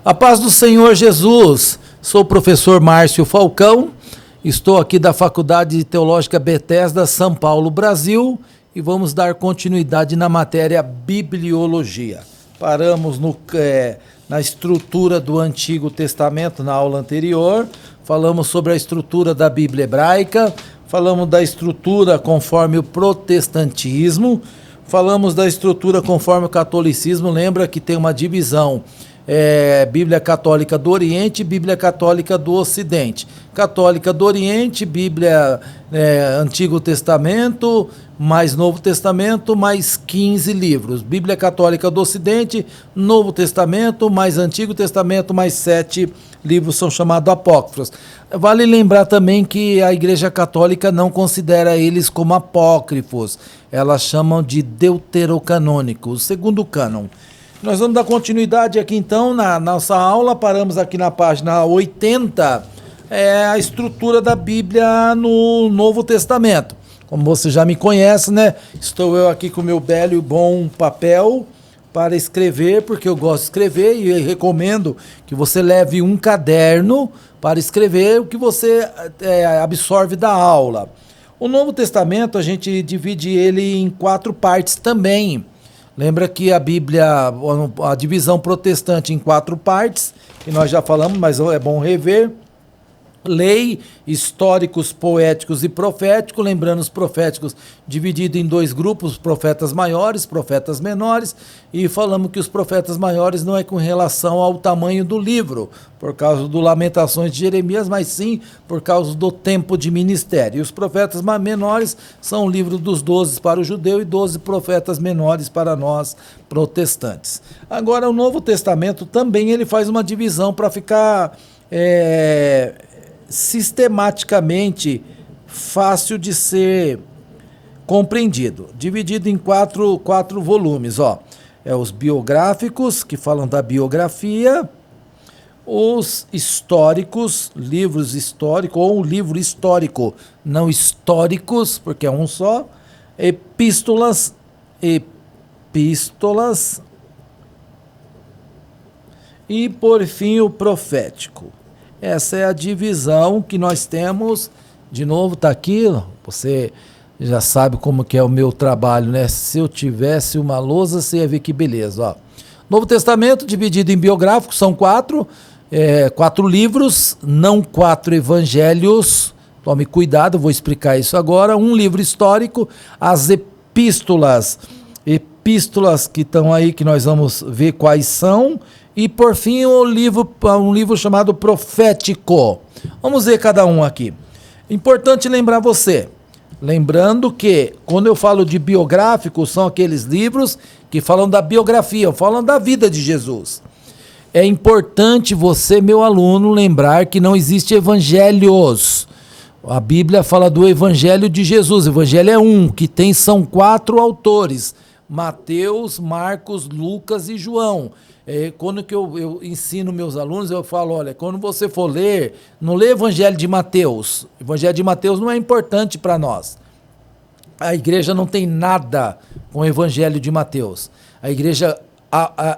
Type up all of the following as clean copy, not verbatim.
A paz do Senhor Jesus. Sou o professor Márcio Falcão, estou aqui da Faculdade Teológica Bethesda, São Paulo, Brasil, e vamos dar continuidade na matéria Bibliologia. Paramos na estrutura do Antigo Testamento na aula anterior, falamos sobre a estrutura da Bíblia hebraica, falamos da estrutura conforme o protestantismo, falamos da estrutura conforme o catolicismo. Lembra que tem uma divisão, Bíblia Católica do Oriente e Bíblia Católica do Ocidente. Católica do Oriente, Bíblia Antigo Testamento, mais Novo Testamento, mais 15 livros. Bíblia Católica do Ocidente, Novo Testamento, mais Antigo Testamento, mais 7 livros são chamados apócrifos. Vale lembrar também que a Igreja Católica não considera eles como apócrifos. Elas chamam de deuterocanônicos, o segundo cânon. Nós vamos dar continuidade aqui então na nossa aula. Paramos aqui na página 80, a estrutura da Bíblia no Novo Testamento. Como você já me conhece, né? Estou eu aqui com o meu belo e bom papel para escrever, porque eu gosto de escrever e eu recomendo que você leve um caderno para escrever o que você absorve da aula. O Novo Testamento a gente divide ele em 4 partes também. Lembra que a Bíblia, a divisão protestante em 4 partes, que nós já falamos, mas é bom rever. Lei, históricos, poéticos e proféticos. Lembrando os proféticos divididos em 2 grupos, profetas maiores, profetas menores. E falamos que os profetas maiores não é com relação ao tamanho do livro, por causa do Lamentações de Jeremias, mas sim por causa do tempo de ministério. E os profetas menores são o livro dos 12 para o judeu e 12 profetas menores para nós protestantes. Agora, o Novo Testamento também ele faz uma divisão para ficar sistematicamente fácil de ser compreendido. Dividido em quatro volumes. Os biográficos, que falam da biografia. Os históricos, livros históricos, ou um livro histórico, não históricos, porque é um só. Epístolas. E, por fim, o profético. Essa é a divisão que nós temos. De novo, está aqui, você já sabe como que é o meu trabalho, né? Se eu tivesse uma lousa, você ia ver que beleza. Novo Testamento, dividido em biográficos, são 4 livros, não 4 evangelhos. Tome cuidado, vou explicar isso agora. Um livro histórico, as epístolas que estão aí, que nós vamos ver quais são. E, por fim, um livro chamado profético. Vamos ver cada um aqui. Importante lembrar lembrando que, quando eu falo de biográficos, são aqueles livros que falam da biografia, falam da vida de Jesus. É importante você, meu aluno, lembrar que não existe evangelhos. A Bíblia fala do evangelho de Jesus. O evangelho é um, são 4 autores. Mateus, Marcos, Lucas e João. Quando que eu ensino meus alunos, eu falo, olha, quando você for ler, não lê Evangelho de Mateus. O Evangelho de Mateus não é importante para nós. A igreja não tem nada com o Evangelho de Mateus. A igreja,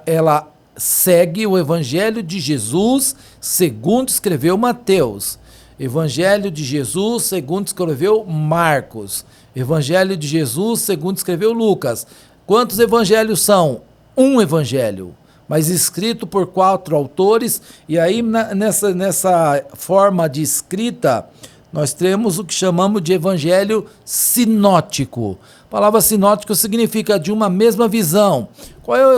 ela segue o Evangelho de Jesus segundo escreveu Mateus. Evangelho de Jesus segundo escreveu Marcos. Evangelho de Jesus segundo escreveu Lucas. Quantos evangelhos são? Um evangelho, mas escrito por 4 autores. E aí nessa forma de escrita nós temos o que chamamos de evangelho sinótico. A palavra sinótico significa de uma mesma visão.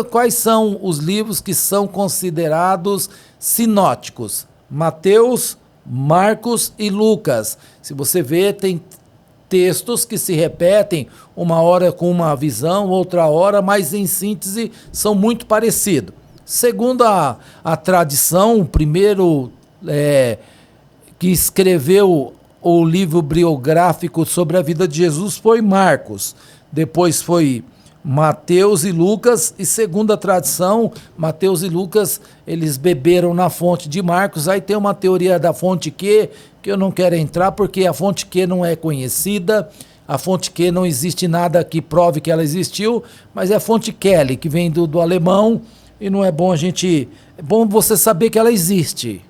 Quais são os livros que são considerados sinóticos? Mateus, Marcos e Lucas. Se você ver, tem textos que se repetem, uma hora com uma visão, outra hora, mas em síntese são muito parecidos. Segundo a tradição, o primeiro que escreveu o livro biográfico sobre a vida de Jesus foi Marcos. Depois foi Mateus e Lucas, e segundo a tradição, Mateus e Lucas, eles beberam na fonte de Marcos. Aí tem uma teoria da fonte Q, que eu não quero entrar, porque a fonte Q não é conhecida, a fonte Q não existe nada que prove que ela existiu, mas é a fonte Kelly, que vem do alemão, e não é bom é bom você saber que ela existe,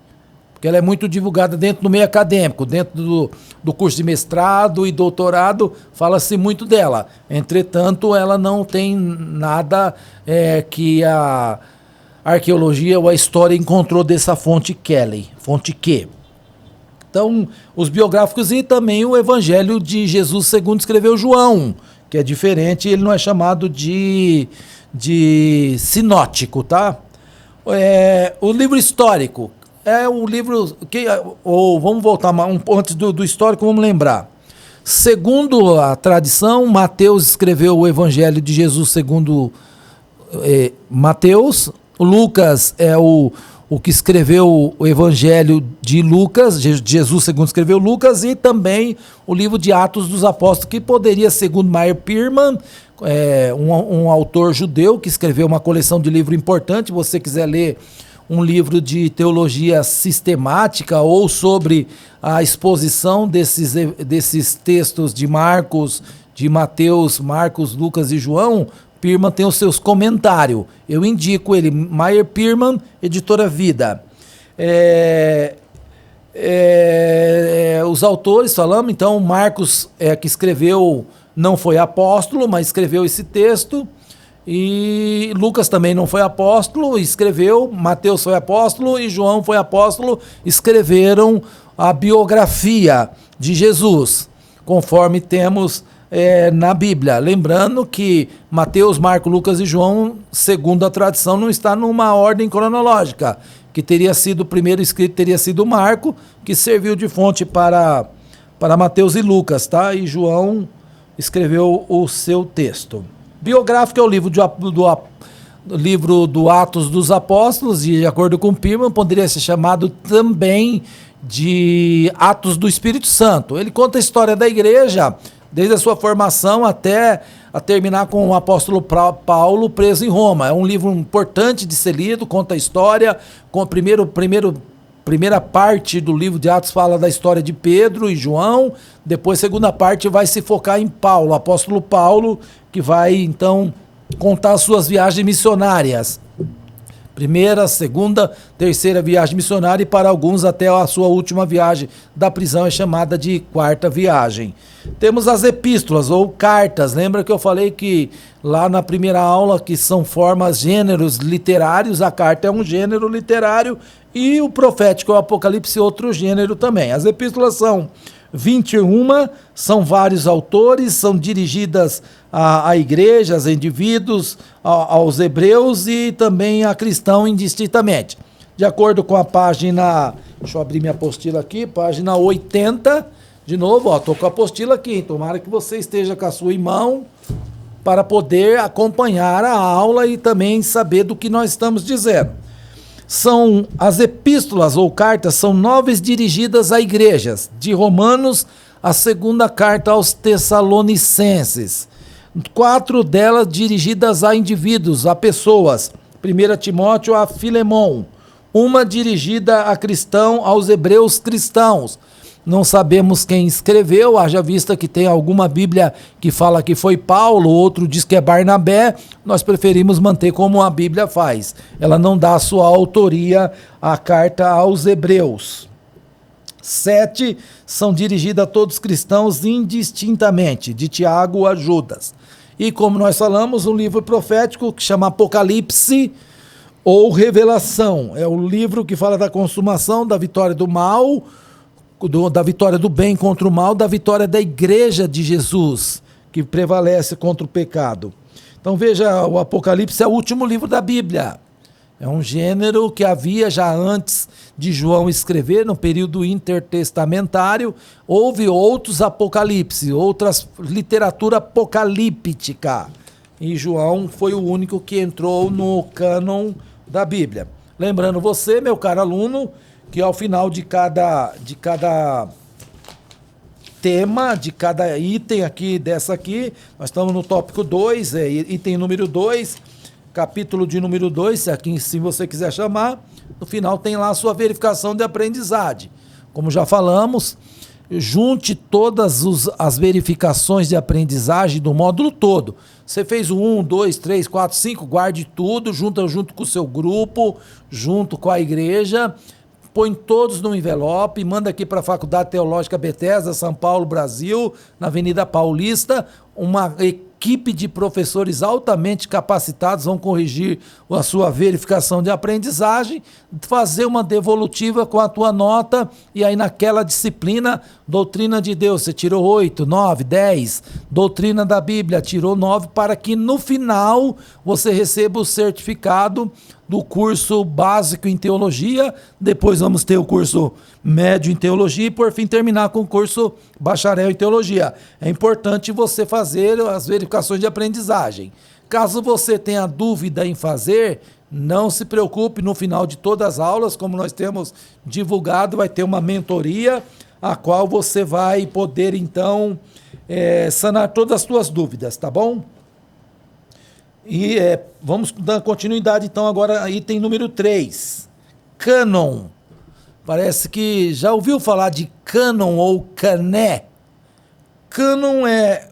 porque ela é muito divulgada dentro do meio acadêmico, dentro do curso de mestrado e doutorado, fala-se muito dela. Entretanto, ela não tem nada que a arqueologia ou a história encontrou dessa fonte Kelly, fonte Q. Então, os biográficos e também o Evangelho de Jesus segundo escreveu João, que é diferente, ele não é chamado de sinótico, tá? O livro histórico é o livro vamos voltar antes do histórico, vamos lembrar. Segundo a tradição, Mateus escreveu o Evangelho de Jesus segundo Mateus. Lucas é o que escreveu o Evangelho de Lucas, Jesus segundo escreveu Lucas, e também o livro de Atos dos Apóstolos, que poderia, segundo Meyer Pearman, um autor judeu que escreveu uma coleção de livros importante. Se você quiser ler um livro de teologia sistemática ou sobre a exposição desses textos de Marcos, de Mateus, Marcos, Lucas e João, Pearman tem os seus comentários. Eu indico ele, Meyer Pearman, Editora Vida. Os autores, falamos, então, Marcos, que escreveu, não foi apóstolo, mas escreveu esse texto. E Lucas também não foi apóstolo, escreveu. Mateus foi apóstolo e João foi apóstolo, escreveram a biografia de Jesus, conforme temos na Bíblia. Lembrando que Mateus, Marcos, Lucas e João, segundo a tradição, não está numa ordem cronológica, que teria sido o primeiro escrito, teria sido Marco, que serviu de fonte para Mateus e Lucas, tá? E João escreveu o seu texto. Biográfico é o livro do Atos dos Apóstolos, e de acordo com Pearman, poderia ser chamado também de Atos do Espírito Santo. Ele conta a história da igreja, desde a sua formação até a terminar com o apóstolo Paulo preso em Roma. É um livro importante de ser lido, conta a história. Com primeira parte do livro de Atos fala da história de Pedro e João. Depois, segunda parte, vai se focar em Paulo, o apóstolo Paulo, que vai, então, contar as suas viagens missionárias. Primeira, segunda, terceira viagem missionária, e para alguns até a sua última viagem da prisão é chamada de quarta viagem. Temos as epístolas ou cartas. Lembra que eu falei que lá na primeira aula que são formas, gêneros literários, a carta é um gênero literário e o profético, o Apocalipse, é outro gênero também. As epístolas são 21, são vários autores, são dirigidas a igrejas, a indivíduos, aos hebreus e também a cristão indistintamente. De acordo com a página, deixa eu abrir minha apostila aqui, página 80, de novo, estou com a apostila aqui, tomara que você esteja com a sua em mão para poder acompanhar a aula e também saber do que nós estamos dizendo. São as epístolas ou cartas, são 9 dirigidas a igrejas, de Romanos a segunda carta aos Tessalonicenses, 4 delas dirigidas a indivíduos, a pessoas, 1 Timóteo a Filemon, uma dirigida a cristão, aos hebreus cristãos. Não sabemos quem escreveu, haja vista que tem alguma Bíblia que fala que foi Paulo, outro diz que é Barnabé. Nós preferimos manter como a Bíblia faz. Ela não dá a sua autoria à carta aos hebreus. 7 são dirigidas a todos os cristãos indistintamente, de Tiago a Judas. E como nós falamos, um livro profético que chama Apocalipse ou Revelação. É o livro que fala da consumação, da vitória do mal, da vitória do bem contra o mal, da vitória da igreja de Jesus, que prevalece contra o pecado. Então veja, o Apocalipse é o último livro da Bíblia. É um gênero que havia já antes de João escrever, no período intertestamentário. Houve outros apocalipse, outras literatura apocalíptica. E João foi o único que entrou no cânon da Bíblia. Lembrando você, meu caro aluno, que ao final de cada tema, de cada item aqui, dessa aqui, nós estamos no tópico 2, item número 2, capítulo de número 2, se você quiser chamar, no final tem lá a sua verificação de aprendizagem. Como já falamos, junte todas as verificações de aprendizagem do módulo todo. Você fez o 1, 2, 3, 4, 5, guarde tudo, junto com o seu grupo, junto com a igreja, põe todos no envelope, manda aqui para a Faculdade Teológica Bethesda, São Paulo, Brasil, na Avenida Paulista, uma equipe de professores altamente capacitados vão corrigir a sua verificação de aprendizagem, fazer uma devolutiva com a tua nota, e aí naquela disciplina, doutrina de Deus, você tirou 8, 9, 10, doutrina da Bíblia, tirou 9, para que no final você receba o certificado do curso básico em teologia, depois vamos ter o curso médio em teologia e por fim terminar com o curso bacharel em teologia. É importante você fazer as verificações de aprendizagem. Caso você tenha dúvida em fazer, não se preocupe, no final de todas as aulas, como nós temos divulgado, vai ter uma mentoria, a qual você vai poder então sanar todas as suas dúvidas, tá bom? E vamos dar continuidade então agora, item número 3, cânon. Parece que já ouviu falar de cânon ou cané. Cânon é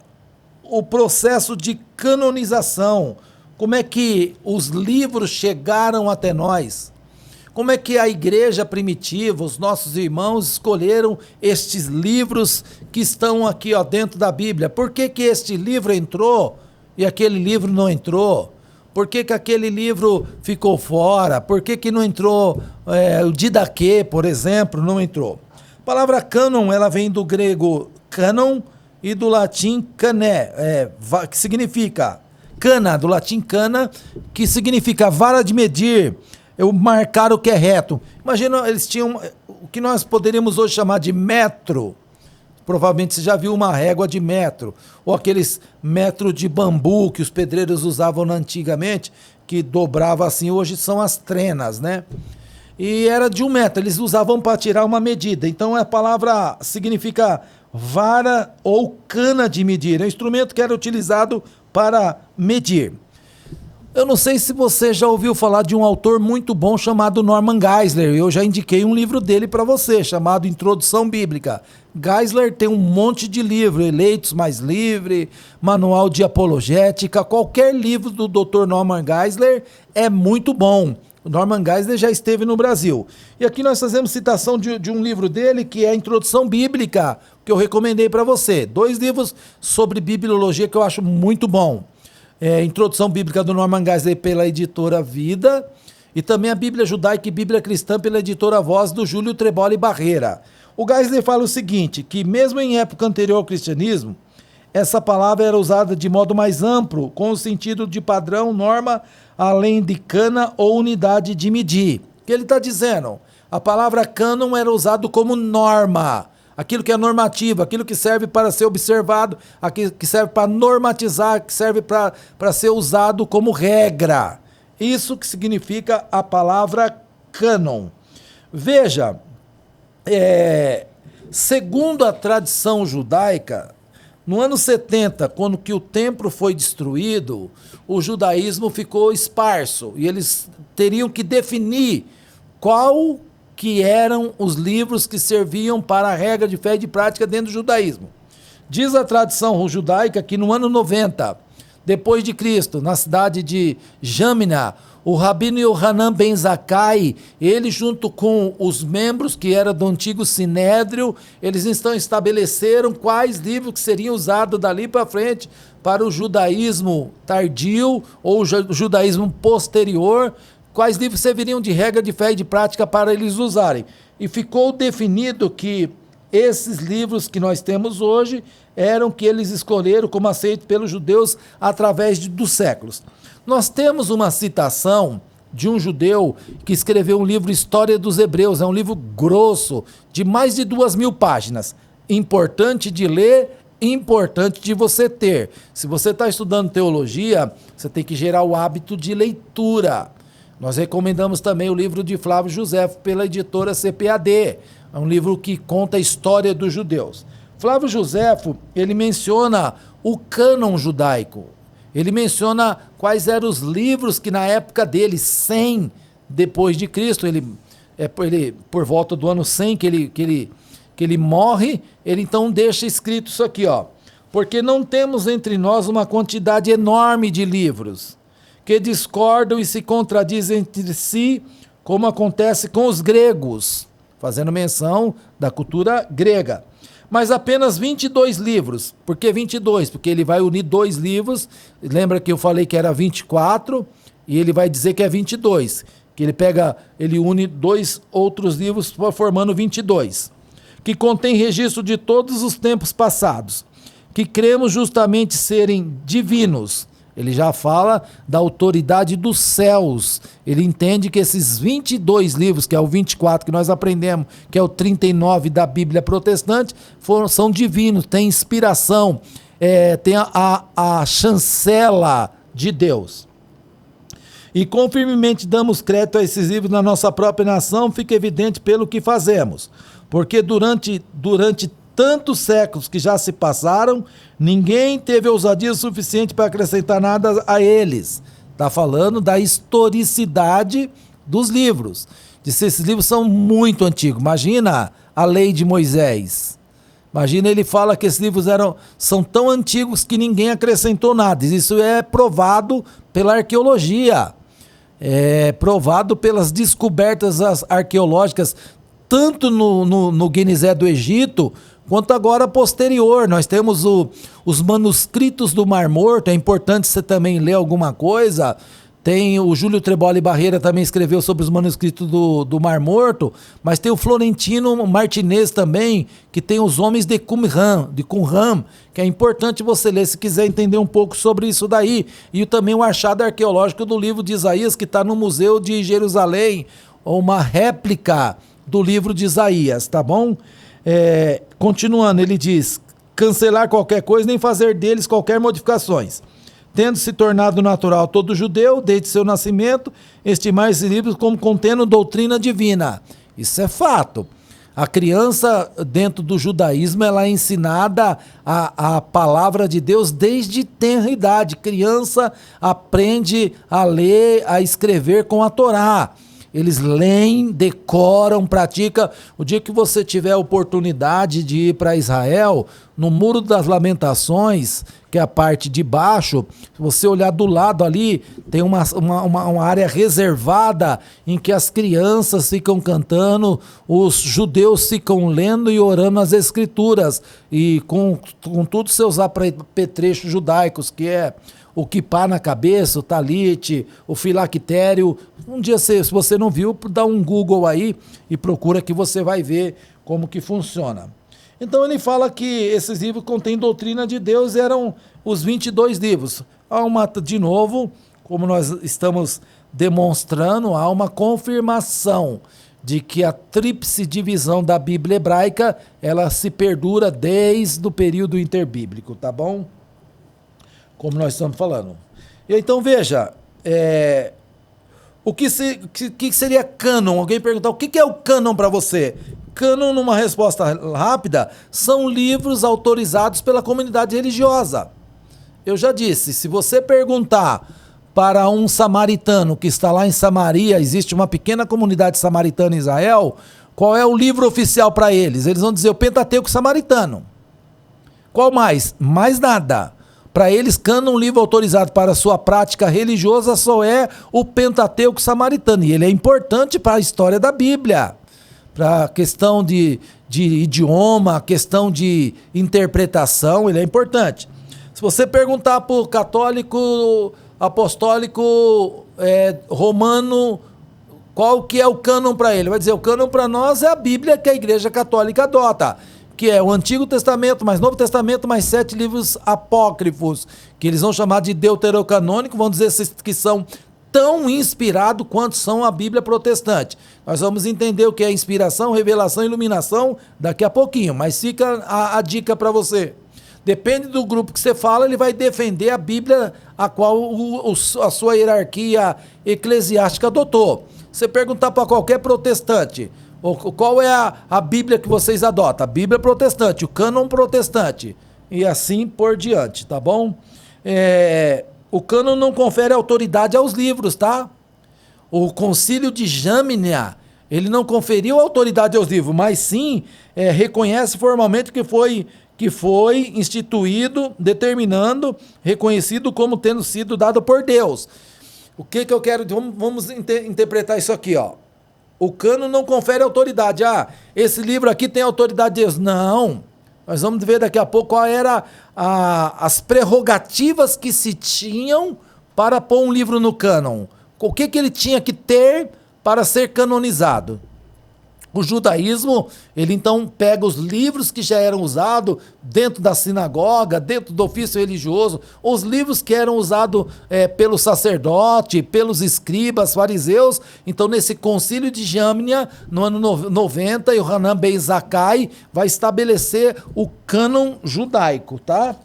o processo de canonização. Como é que os livros chegaram até nós? Como é que a igreja primitiva, os nossos irmãos escolheram estes livros que estão aqui dentro da Bíblia? Por que que este livro entrou e aquele livro não entrou? Por que que aquele livro ficou fora? Por que que não entrou o Didaquê, por exemplo, não entrou? A palavra cânon, ela vem do grego cânon e do latim cané, que significa cana, do latim cana, que significa vara de medir, marcar o que é reto. Imagina, eles tinham o que nós poderíamos hoje chamar de metro. Provavelmente você já viu uma régua de metro, ou aqueles metros de bambu que os pedreiros usavam antigamente, que dobrava assim, hoje são as trenas, né? E era de 1 metro, eles usavam para tirar uma medida. Então a palavra significa vara ou cana de medir, é um instrumento que era utilizado para medir. Eu não sei se você já ouviu falar de um autor muito bom chamado Norman Geisler. Eu já indiquei um livro dele para você, chamado Introdução Bíblica. Geisler tem um monte de livro, Eleitos Mais Livre, Manual de Apologética, qualquer livro do Dr. Norman Geisler é muito bom. O Norman Geisler já esteve no Brasil. E aqui nós fazemos citação de um livro dele, que é a Introdução Bíblica, que eu recomendei para você. 2 livros sobre bibliologia que eu acho muito bom. Introdução Bíblica do Norman Geisler pela editora Vida, e também a Bíblia Judaica e Bíblia Cristã pela editora Voz do Júlio Treboli Barreira. O Geisler fala o seguinte, que mesmo em época anterior ao cristianismo, essa palavra era usada de modo mais amplo, com o sentido de padrão, norma, além de cana ou unidade de medir. O que ele está dizendo? A palavra cânon era usado como norma, aquilo que é normativo, aquilo que serve para ser observado, aquilo que serve para normatizar, que serve para ser usado como regra. Isso que significa a palavra cânon. Veja, segundo a tradição judaica, no ano 70, quando que o templo foi destruído, o judaísmo ficou esparso e eles teriam que definir qual que eram os livros que serviam para a regra de fé e de prática dentro do judaísmo. Diz a tradição judaica que no ano 90, depois de Cristo, na cidade de Jamina, o rabino Yohanan ben Zakkai, ele junto com os membros que eram do antigo Sinédrio, eles então estabeleceram quais livros que seriam usados dali para frente para o judaísmo tardio ou judaísmo posterior, quais livros serviriam de regra de fé e de prática para eles usarem. E ficou definido que esses livros que nós temos hoje eram que eles escolheram como aceitos pelos judeus através dos séculos. Nós temos uma citação de um judeu que escreveu um livro História dos Hebreus, é um livro grosso, de mais de 2.000 páginas. Importante de ler, importante de você ter. Se você está estudando teologia, você tem que gerar o hábito de leitura. Nós recomendamos também o livro de Flávio Josefo pela editora CPAD. É um livro que conta a história dos judeus. Flávio Josefo, ele menciona o cânon judaico. Ele menciona quais eram os livros que na época dele, 100 depois de Cristo, ele por volta do ano 100 que ele morre, ele então deixa escrito isso aqui, ó. Porque não temos entre nós uma quantidade enorme de livros que discordam e se contradizem entre si, como acontece com os gregos, fazendo menção da cultura grega. Mas apenas 22 livros. Por que 22? Porque ele vai unir 2 livros. Lembra que eu falei que era 24 e ele vai dizer que é 22. Que ele une 2 outros livros formando 22. Que contém registro de todos os tempos passados. Que cremos justamente serem divinos. Ele já fala da autoridade dos céus. Ele entende que esses 22 livros, que é o 24 que nós aprendemos, que é o 39 da Bíblia protestante, são divinos, tem inspiração, tem a chancela de Deus. E com firmemente damos crédito a esses livros na nossa própria nação, fica evidente pelo que fazemos. Porque durante tantos séculos que já se passaram, ninguém teve ousadia suficiente para acrescentar nada a eles. Está falando da historicidade dos livros. Diz que esses livros são muito antigos. Imagina a lei de Moisés. Imagina, ele fala que esses livros são tão antigos que ninguém acrescentou nada. Isso é provado pela arqueologia. É provado pelas descobertas arqueológicas, tanto no Guiné do Egito, quanto agora posterior. Nós temos os manuscritos do Mar Morto. É importante você também ler alguma coisa. Tem o Júlio Treboli Barreira também escreveu sobre os manuscritos do Mar Morto, mas tem o Florentino Martinez também, que tem os Homens de Qumran, que é importante você ler se quiser entender um pouco sobre isso daí. E também o achado arqueológico do livro de Isaías, que está no Museu de Jerusalém, uma réplica do livro de Isaías, tá bom? Continuando, ele diz: cancelar qualquer coisa, nem fazer deles qualquer modificações. Tendo se tornado natural todo judeu, desde seu nascimento, estimar esses livros como contendo doutrina divina. Isso é fato. A criança, dentro do judaísmo, ela é ensinada a palavra de Deus desde tenra idade. Criança aprende a ler, a escrever com a Torá. Eles leem, decoram, praticam. O dia que você tiver a oportunidade de ir para Israel, no Muro das Lamentações, que é a parte de baixo, se você olhar do lado ali, tem uma área reservada em que as crianças ficam cantando, os judeus ficam lendo e orando as escrituras, e com todos os seus apetrechos judaicos, que é o quipá na cabeça, o talite, o filactério. Um dia, se você não viu, dá um Google aí e procura que você vai ver como que funciona. Então ele fala que esses livros contêm doutrina de Deus, eram os 22 livros. De novo, como nós estamos demonstrando, há uma confirmação de que a tríplice divisão da Bíblia hebraica, ela se perdura desde o período interbíblico, tá bom? Como nós estamos falando. Então veja, o que seria cânon? Alguém perguntar, o que é o cânon para você? Cânon, numa resposta rápida, são livros autorizados pela comunidade religiosa. Eu já disse, se você perguntar para um samaritano que está lá em Samaria, existe uma pequena comunidade samaritana em Israel, qual é o livro oficial para eles? Eles vão dizer o Pentateuco Samaritano. Qual mais? Mais nada. Para eles, cânon, livro autorizado para sua prática religiosa, só é o Pentateuco Samaritano. E ele é importante para a história da Bíblia, para a questão de idioma, questão de interpretação, ele é importante. Se você perguntar para o católico apostólico romano qual que é o cânon para ele, vai dizer, o cânon para nós é a Bíblia que a Igreja Católica adota, que é o Antigo Testamento, mais Novo Testamento, mais 7 livros apócrifos, que eles vão chamar de deuterocanônico, vão dizer que são tão inspirados quanto são a Bíblia protestante. Nós vamos entender o que é inspiração, revelação e iluminação daqui a pouquinho, mas fica a dica para você. Depende do grupo que você fala, ele vai defender a Bíblia a qual a sua hierarquia eclesiástica adotou. Você perguntar para qualquer protestante, qual é a Bíblia que vocês adotam? A Bíblia protestante, o cânon protestante, e assim por diante, tá bom? O cânon não confere autoridade aos livros, tá? O Concílio de Jamnia, ele não conferiu autoridade aos livros, mas sim reconhece formalmente que que foi instituído, determinando, reconhecido como tendo sido dado por Deus. O que eu quero... Vamos interpretar isso aqui, ó. O cânon não confere autoridade. Ah, esse livro aqui tem autoridade de Deus. Não. Nós vamos ver daqui a pouco qual era as prerrogativas que se tinham para pôr um livro no cânon. O que ele tinha que ter para ser canonizado. O judaísmo, ele então pega os livros que já eram usados dentro da sinagoga, dentro do ofício religioso, os livros que eram usados pelo sacerdote, pelos escribas, fariseus. Então, nesse concílio de Jâmnia, no ano 90, Yohanan ben Zakkai vai estabelecer o cânon judaico, tá?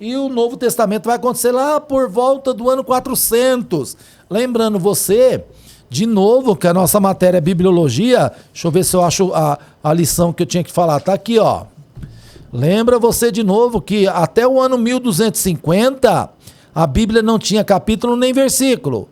E o Novo Testamento vai acontecer lá por volta do ano 400. Lembrando você... De novo, que a nossa matéria é bibliologia, deixa eu ver se eu acho a lição que eu tinha que falar. Tá aqui, ó. Lembra você de novo que até o ano 1250, a Bíblia não tinha capítulo nem versículo.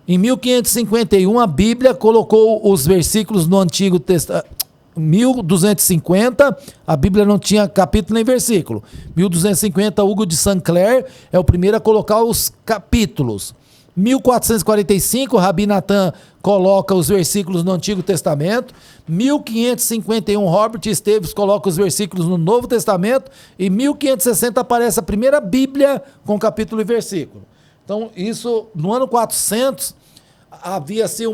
Em 1551, a Bíblia colocou os versículos no Antigo Testamento. 1250, a Bíblia não tinha capítulo nem versículo. 1250, Hugo de Saint-Clair é o primeiro a colocar os capítulos. 1445, Rabi Natan coloca os versículos no Antigo Testamento. 1551, Robert Esteves coloca os versículos no Novo Testamento. E 1560 aparece a primeira Bíblia com capítulo e versículo. Então, isso, no ano 400, havia-se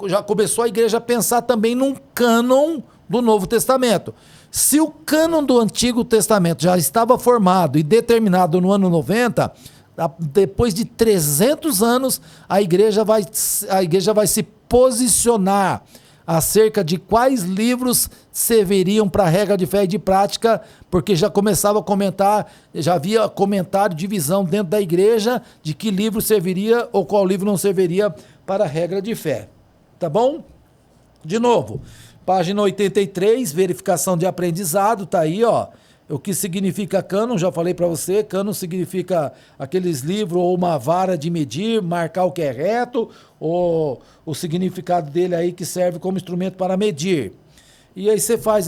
já começou a igreja a pensar também num cânon do Novo Testamento. Se o cânon do Antigo Testamento já estava formado e determinado no ano 90... Depois de 300 anos, a igreja vai se posicionar acerca de quais livros serviriam para a regra de fé e de prática, porque já começava a comentar, já havia comentário, divisão dentro da igreja de que livro serviria ou qual livro não serviria para a regra de fé. Tá bom? De novo, página 83, verificação de aprendizado, tá aí, ó. O que significa cânon, já falei para você, cânon significa aqueles livros ou uma vara de medir, marcar o que é reto, ou o significado dele aí que serve como instrumento para medir. E aí você faz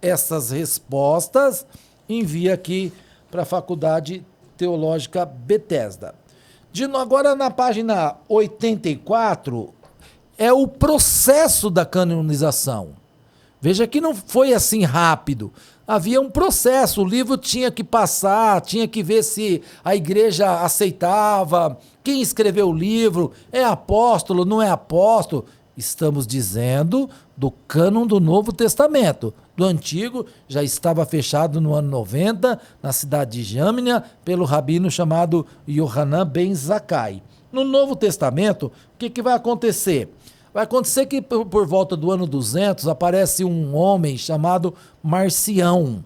essas respostas, envia aqui para a Faculdade Teológica Bethesda. Agora na página 84, é o processo da canonização. Veja que não foi assim rápido. Havia um processo, o livro tinha que passar, tinha que ver se a igreja aceitava, quem escreveu o livro, é apóstolo, não é apóstolo. Estamos dizendo do cânon do Novo Testamento. Do Antigo já estava fechado no ano 90, na cidade de Jâmnia, pelo rabino chamado Yohanan ben Zakkai. No Novo Testamento, o que vai acontecer? Vai acontecer que por volta do ano 200 aparece um homem chamado Marcião.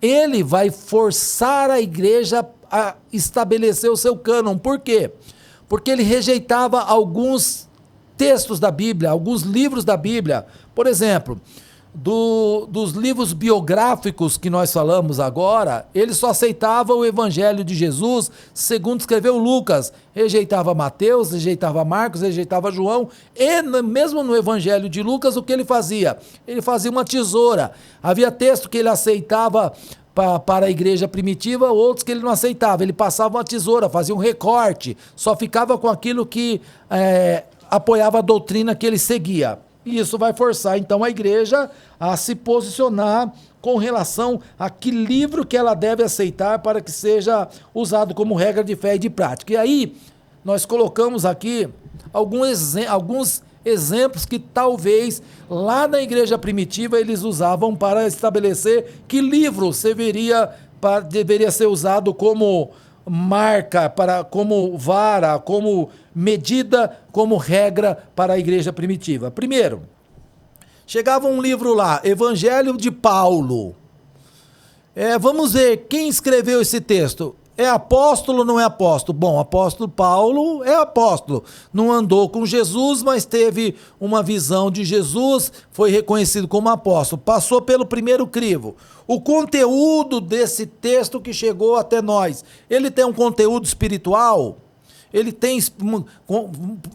Ele vai forçar a igreja a estabelecer o seu cânon. Por quê? Porque ele rejeitava alguns textos da Bíblia, alguns livros da Bíblia. Por exemplo, dos livros biográficos que nós falamos agora, ele só aceitava o Evangelho de Jesus segundo escreveu Lucas, rejeitava Mateus, rejeitava Marcos, rejeitava João, e mesmo no Evangelho de Lucas, o que ele fazia? Ele fazia uma tesoura. Havia texto que ele aceitava para a igreja primitiva, outros que ele não aceitava. Ele passava uma tesoura, fazia um recorte, só ficava com aquilo que apoiava a doutrina que ele seguia. E isso vai forçar, então, a igreja a se posicionar com relação a que livro que ela deve aceitar para que seja usado como regra de fé e de prática. E aí, nós colocamos aqui alguns exemplos que talvez lá na igreja primitiva eles usavam para estabelecer que livro deveria ser usado como marca, como vara, como medida, como regra para a igreja primitiva. Primeiro, chegava um livro lá, Evangelho de Paulo. Vamos ver quem escreveu esse texto. É apóstolo ou não é apóstolo? Bom, apóstolo Paulo é apóstolo. Não andou com Jesus, mas teve uma visão de Jesus, foi reconhecido como apóstolo. Passou pelo primeiro crivo. O conteúdo desse texto que chegou até nós, ele tem um conteúdo espiritual? Ele tem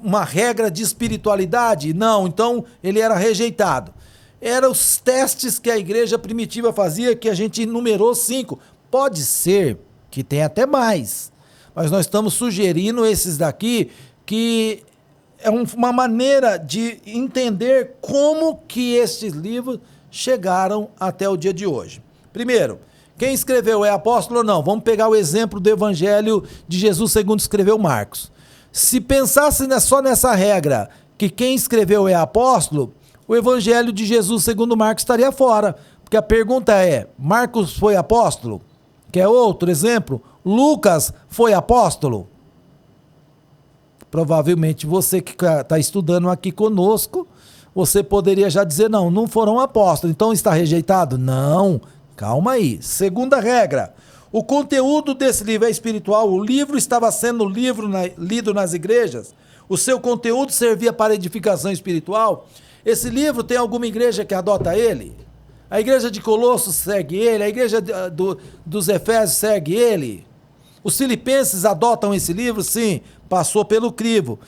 uma regra de espiritualidade? Não, então ele era rejeitado. Eram os testes que a igreja primitiva fazia, que a gente enumerou 5. Pode ser que tenha até mais, mas nós estamos sugerindo esses daqui, que é uma maneira de entender como que estes livros chegaram até o dia de hoje. Primeiro, quem escreveu é apóstolo ou não? Vamos pegar o exemplo do Evangelho de Jesus segundo escreveu Marcos. Se pensasse só nessa regra, que quem escreveu é apóstolo, o Evangelho de Jesus segundo Marcos estaria fora. Porque a pergunta é, Marcos foi apóstolo? Quer outro exemplo? Lucas foi apóstolo? Provavelmente você que está estudando aqui conosco, você poderia já dizer, não foram apóstolos, então está rejeitado? Não, calma aí. Segunda regra, o conteúdo desse livro é espiritual, o livro estava sendo lido nas igrejas, o seu conteúdo servia para edificação espiritual. Esse livro tem alguma igreja que adota ele? A igreja de Colossos segue ele, a igreja dos Efésios segue ele. Os filipenses adotam esse livro? Sim, passou pelo crivo.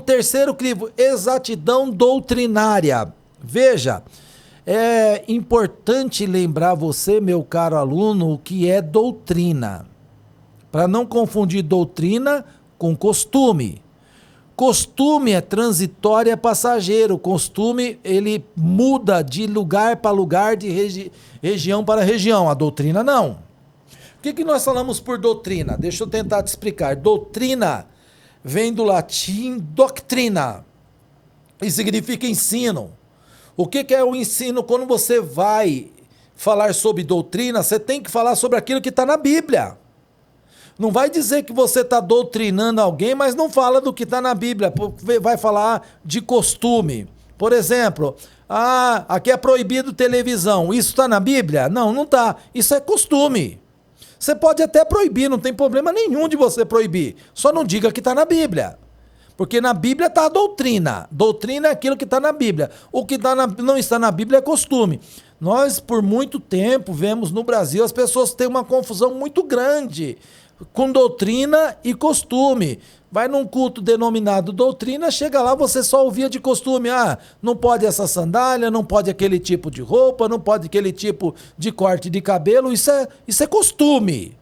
Terceiro crivo, exatidão doutrinária. Veja, é importante lembrar você, meu caro aluno, o que é doutrina. Para não confundir doutrina com costume. Costume é transitório, é passageiro. Costume, ele muda de lugar para lugar, de região para região. A doutrina não. O que nós falamos por doutrina? Deixa eu tentar te explicar. Doutrina vem do latim doctrina e significa ensino. O que é o ensino? Quando você vai falar sobre doutrina, você tem que falar sobre aquilo que está na Bíblia. Não vai dizer que você está doutrinando alguém, mas não fala do que está na Bíblia. Vai falar de costume. Por exemplo, aqui é proibido televisão. Isso está na Bíblia? Não, não está. Isso é costume. Você pode até proibir, não tem problema nenhum de você proibir. Só não diga que está na Bíblia. Porque na Bíblia está a doutrina. Doutrina é aquilo que está na Bíblia. O que não está na Bíblia é costume. Nós, por muito tempo, vemos no Brasil as pessoas têm uma confusão muito grande com doutrina e costume. Vai num culto denominado doutrina, chega lá, você só ouvia de costume. Não pode essa sandália, não pode aquele tipo de roupa, não pode aquele tipo de corte de cabelo. Isso é costume.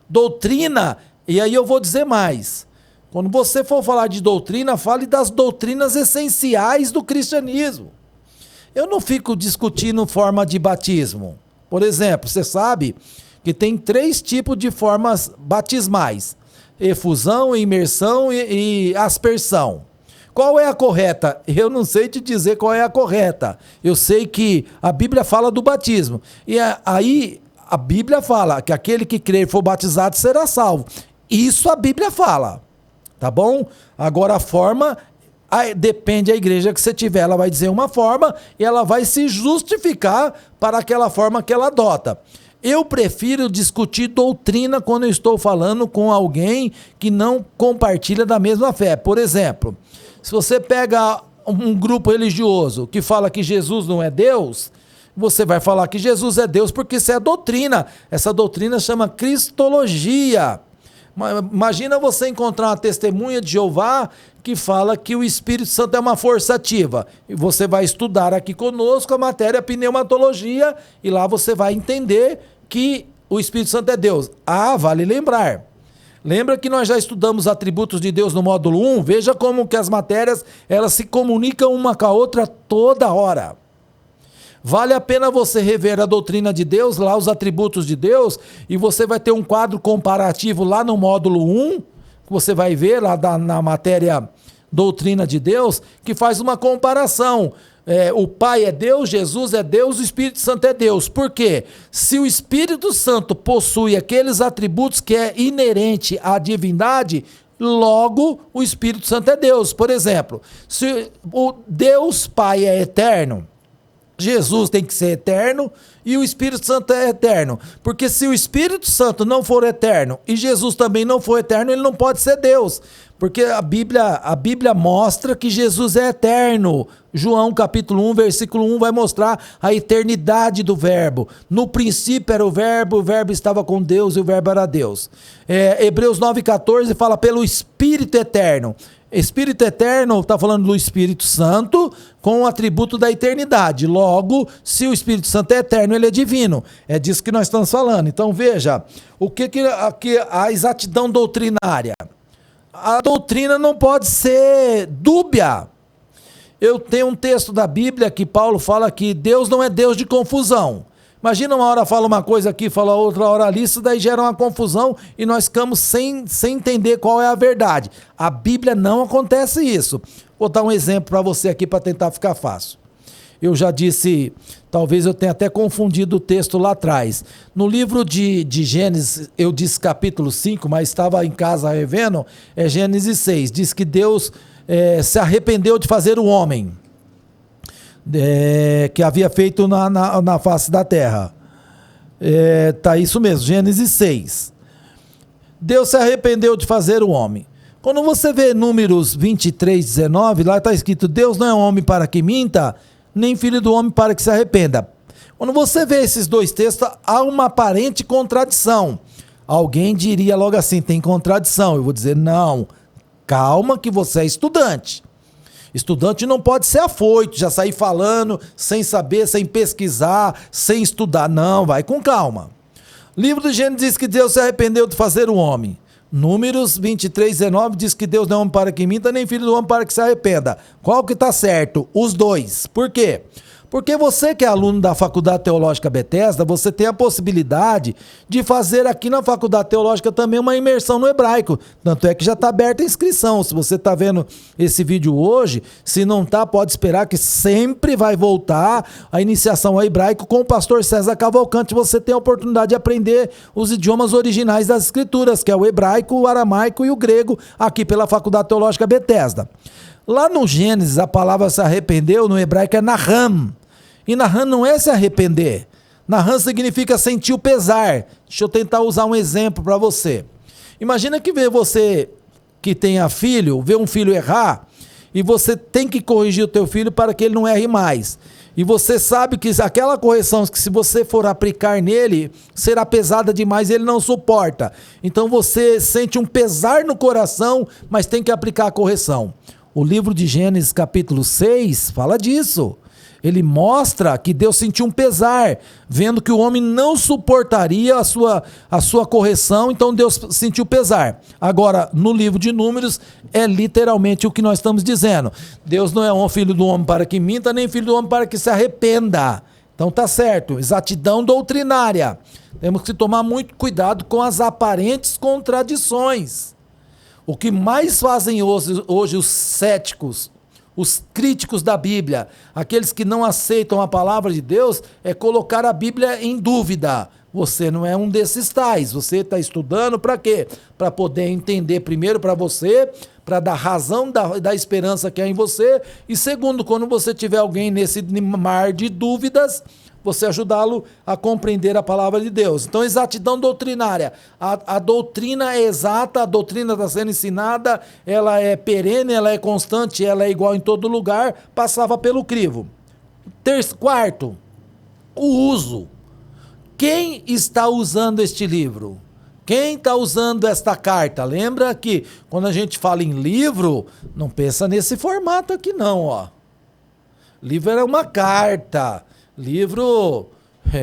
Doutrina, e aí eu vou dizer mais. Quando você for falar de doutrina, fale das doutrinas essenciais do cristianismo. Eu não fico discutindo forma de batismo. Por exemplo, você sabe que tem 3 tipos de formas batismais: efusão, imersão e aspersão. Qual é a correta? Eu não sei te dizer qual é a correta. Eu sei que a Bíblia fala do batismo. E aí a Bíblia fala que aquele que crer e for batizado será salvo. Isso a Bíblia fala. Tá bom? Agora a forma, depende da igreja que você tiver. Ela vai dizer uma forma e ela vai se justificar para aquela forma que ela adota. Eu prefiro discutir doutrina quando eu estou falando com alguém que não compartilha da mesma fé. Por exemplo, se você pega um grupo religioso que fala que Jesus não é Deus, você vai falar que Jesus é Deus porque isso é doutrina. Essa doutrina chama cristologia. Imagina você encontrar uma testemunha de Jeová que fala que o Espírito Santo é uma força ativa. E você vai estudar aqui conosco a matéria pneumatologia e lá você vai entender que o Espírito Santo é Deus. Vale lembrar. Lembra que nós já estudamos atributos de Deus no módulo 1? Veja como que as matérias elas se comunicam uma com a outra toda hora. Vale a pena você rever a doutrina de Deus, lá os atributos de Deus, e você vai ter um quadro comparativo lá no módulo 1, que você vai ver lá na matéria doutrina de Deus, que faz uma comparação. O Pai é Deus, Jesus é Deus, o Espírito Santo é Deus. Por quê? Se o Espírito Santo possui aqueles atributos que é inerente à divindade, logo o Espírito Santo é Deus. Por exemplo, se o Deus Pai é eterno, Jesus tem que ser eterno e o Espírito Santo é eterno. Porque se o Espírito Santo não for eterno e Jesus também não for eterno, ele não pode ser Deus. Porque a Bíblia mostra que Jesus é eterno. João capítulo 1, versículo 1 vai mostrar a eternidade do verbo. No princípio era o verbo estava com Deus e o verbo era Deus. Hebreus 9,14 fala pelo Espírito eterno. Espírito eterno está falando do Espírito Santo com o atributo da eternidade. Logo, se o Espírito Santo é eterno, ele é divino. É disso que nós estamos falando. Então veja, o que a exatidão doutrinária? A doutrina não pode ser dúbia. Eu tenho um texto da Bíblia que Paulo fala que Deus não é Deus de confusão. Imagina uma hora fala uma coisa aqui, fala outra hora ali, isso daí gera uma confusão e nós ficamos sem entender qual é a verdade. A Bíblia não acontece isso. Vou dar um exemplo para você aqui para tentar ficar fácil. Eu já disse, talvez eu tenha até confundido o texto lá atrás. No livro de Gênesis, eu disse capítulo 5, mas estava em casa revendo, é Gênesis 6. Diz que Deus se arrependeu de fazer o homem. Que havia feito na face da terra. Tá isso mesmo, Gênesis 6. Deus se arrependeu de fazer o homem. Quando você vê Números 23, 19, lá está escrito: Deus não é homem para que minta, nem filho do homem para que se arrependa. Quando você vê esses dois textos, há uma aparente contradição. Alguém diria logo assim: tem contradição. Eu vou dizer: não, calma que você é estudante. Estudante não pode ser afoito, já sair falando sem saber, sem pesquisar, sem estudar. Não, vai com calma. Livro de Gênesis diz que Deus se arrependeu de fazer o homem. Números 23, 19 diz que Deus não é homem para que minta, nem filho do homem para que se arrependa. Qual que está certo? Os dois. Por quê? Porque você que é aluno da Faculdade Teológica Bethesda, você tem a possibilidade de fazer aqui na Faculdade Teológica também uma imersão no hebraico. Tanto é que já está aberta a inscrição. Se você está vendo esse vídeo hoje, se não está, pode esperar que sempre vai voltar a iniciação ao hebraico com o pastor César Cavalcante. Você tem a oportunidade de aprender os idiomas originais das Escrituras, que é o hebraico, o aramaico e o grego, aqui pela Faculdade Teológica Bethesda. Lá no Gênesis, a palavra se arrependeu, no hebraico é naham. E naham não é se arrepender. Naham significa sentir o pesar. Deixa eu tentar usar um exemplo para você. Imagina que você que tenha filho, vê um filho errar, e você tem que corrigir o teu filho para que ele não erre mais. E você sabe que aquela correção, que se você for aplicar nele, será pesada demais e ele não suporta. Então você sente um pesar no coração, mas tem que aplicar a correção. O livro de Gênesis capítulo 6 fala disso. Ele mostra que Deus sentiu um pesar, vendo que o homem não suportaria a sua correção, então Deus sentiu pesar. Agora, no livro de Números, é literalmente o que nós estamos dizendo. Deus não é um filho do homem para que minta, nem filho do homem para que se arrependa. Então tá certo, exatidão doutrinária. Temos que tomar muito cuidado com as aparentes contradições. O que mais fazem hoje os céticos, os críticos da Bíblia, aqueles que não aceitam a palavra de Deus, é colocar a Bíblia em dúvida. Você não é um desses tais. Você está estudando para quê? Para poder entender primeiro para você, para dar razão da esperança que há em você, e segundo, quando você tiver alguém nesse mar de dúvidas, você ajudá-lo a compreender a palavra de Deus. Então, exatidão doutrinária. A doutrina é exata, a doutrina está sendo ensinada, ela é perene, ela é constante, ela é igual em todo lugar, passava pelo crivo. Quarto, o uso. Quem está usando este livro? Quem está usando esta carta? Lembra que quando a gente fala em livro, não pensa nesse formato aqui não, ó. Livro era uma carta. Livro,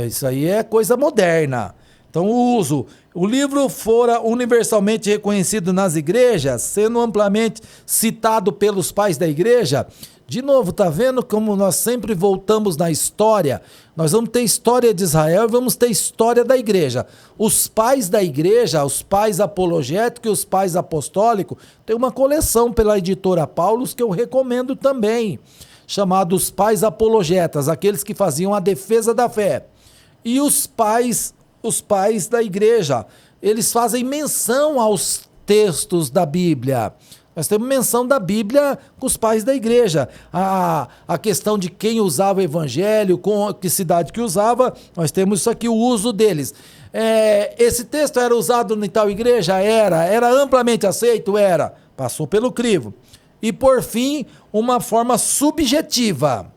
isso aí é coisa moderna. Então o uso. O livro fora universalmente reconhecido nas igrejas, sendo amplamente citado pelos pais da igreja. De novo, tá vendo como nós sempre voltamos na história? Nós vamos ter história de Israel e vamos ter história da igreja. Os pais da igreja, os pais apologéticos e os pais apostólicos, tem uma coleção pela editora Paulus que eu recomendo também, chamados pais apologetas, aqueles que faziam a defesa da fé. E os pais da igreja, eles fazem menção aos textos da Bíblia. Nós temos menção da Bíblia com os pais da igreja. A questão de quem usava o evangelho, com que cidade que usava, nós temos isso aqui, o uso deles. Esse texto era usado em tal igreja? Era amplamente aceito? Era. Passou pelo crivo. E por fim, uma forma subjetiva,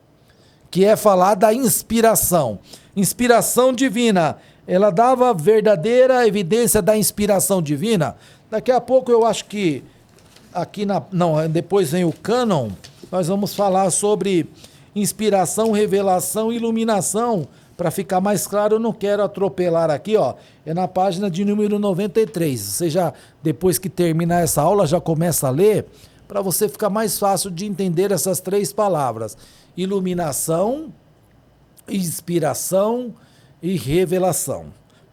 que é falar da inspiração. Inspiração divina. Ela dava verdadeira evidência da inspiração divina. Daqui a pouco eu acho que aqui depois vem o cânon, nós vamos falar sobre inspiração, revelação e iluminação. Para ficar mais claro, eu não quero atropelar aqui, ó. É na página de número 93. Você já, depois que terminar essa aula, já começa a ler, para você ficar mais fácil de entender essas três palavras: iluminação, inspiração e revelação.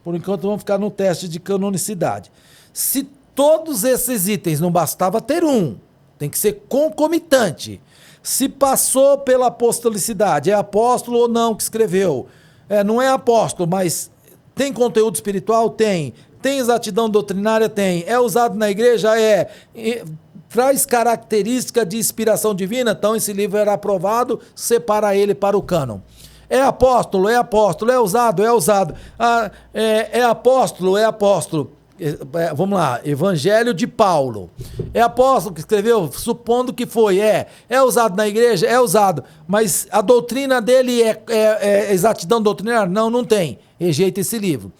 Por enquanto, vamos ficar no teste de canonicidade. Se todos esses itens não bastava ter um, tem que ser concomitante. Se passou pela apostolicidade, é apóstolo ou não que escreveu? Não é apóstolo, mas tem conteúdo espiritual? Tem. Tem exatidão doutrinária? Tem. É usado na igreja? É. Traz característica de inspiração divina? Então esse livro era aprovado, separa ele para o cânon. É apóstolo? É apóstolo. É usado? É usado. É apóstolo? É apóstolo. Vamos lá, Evangelho de Paulo. É apóstolo que escreveu? Supondo que foi. É usado na igreja? É usado. Mas a doutrina dele é exatidão doutrinária? Não tem. Rejeita esse livro.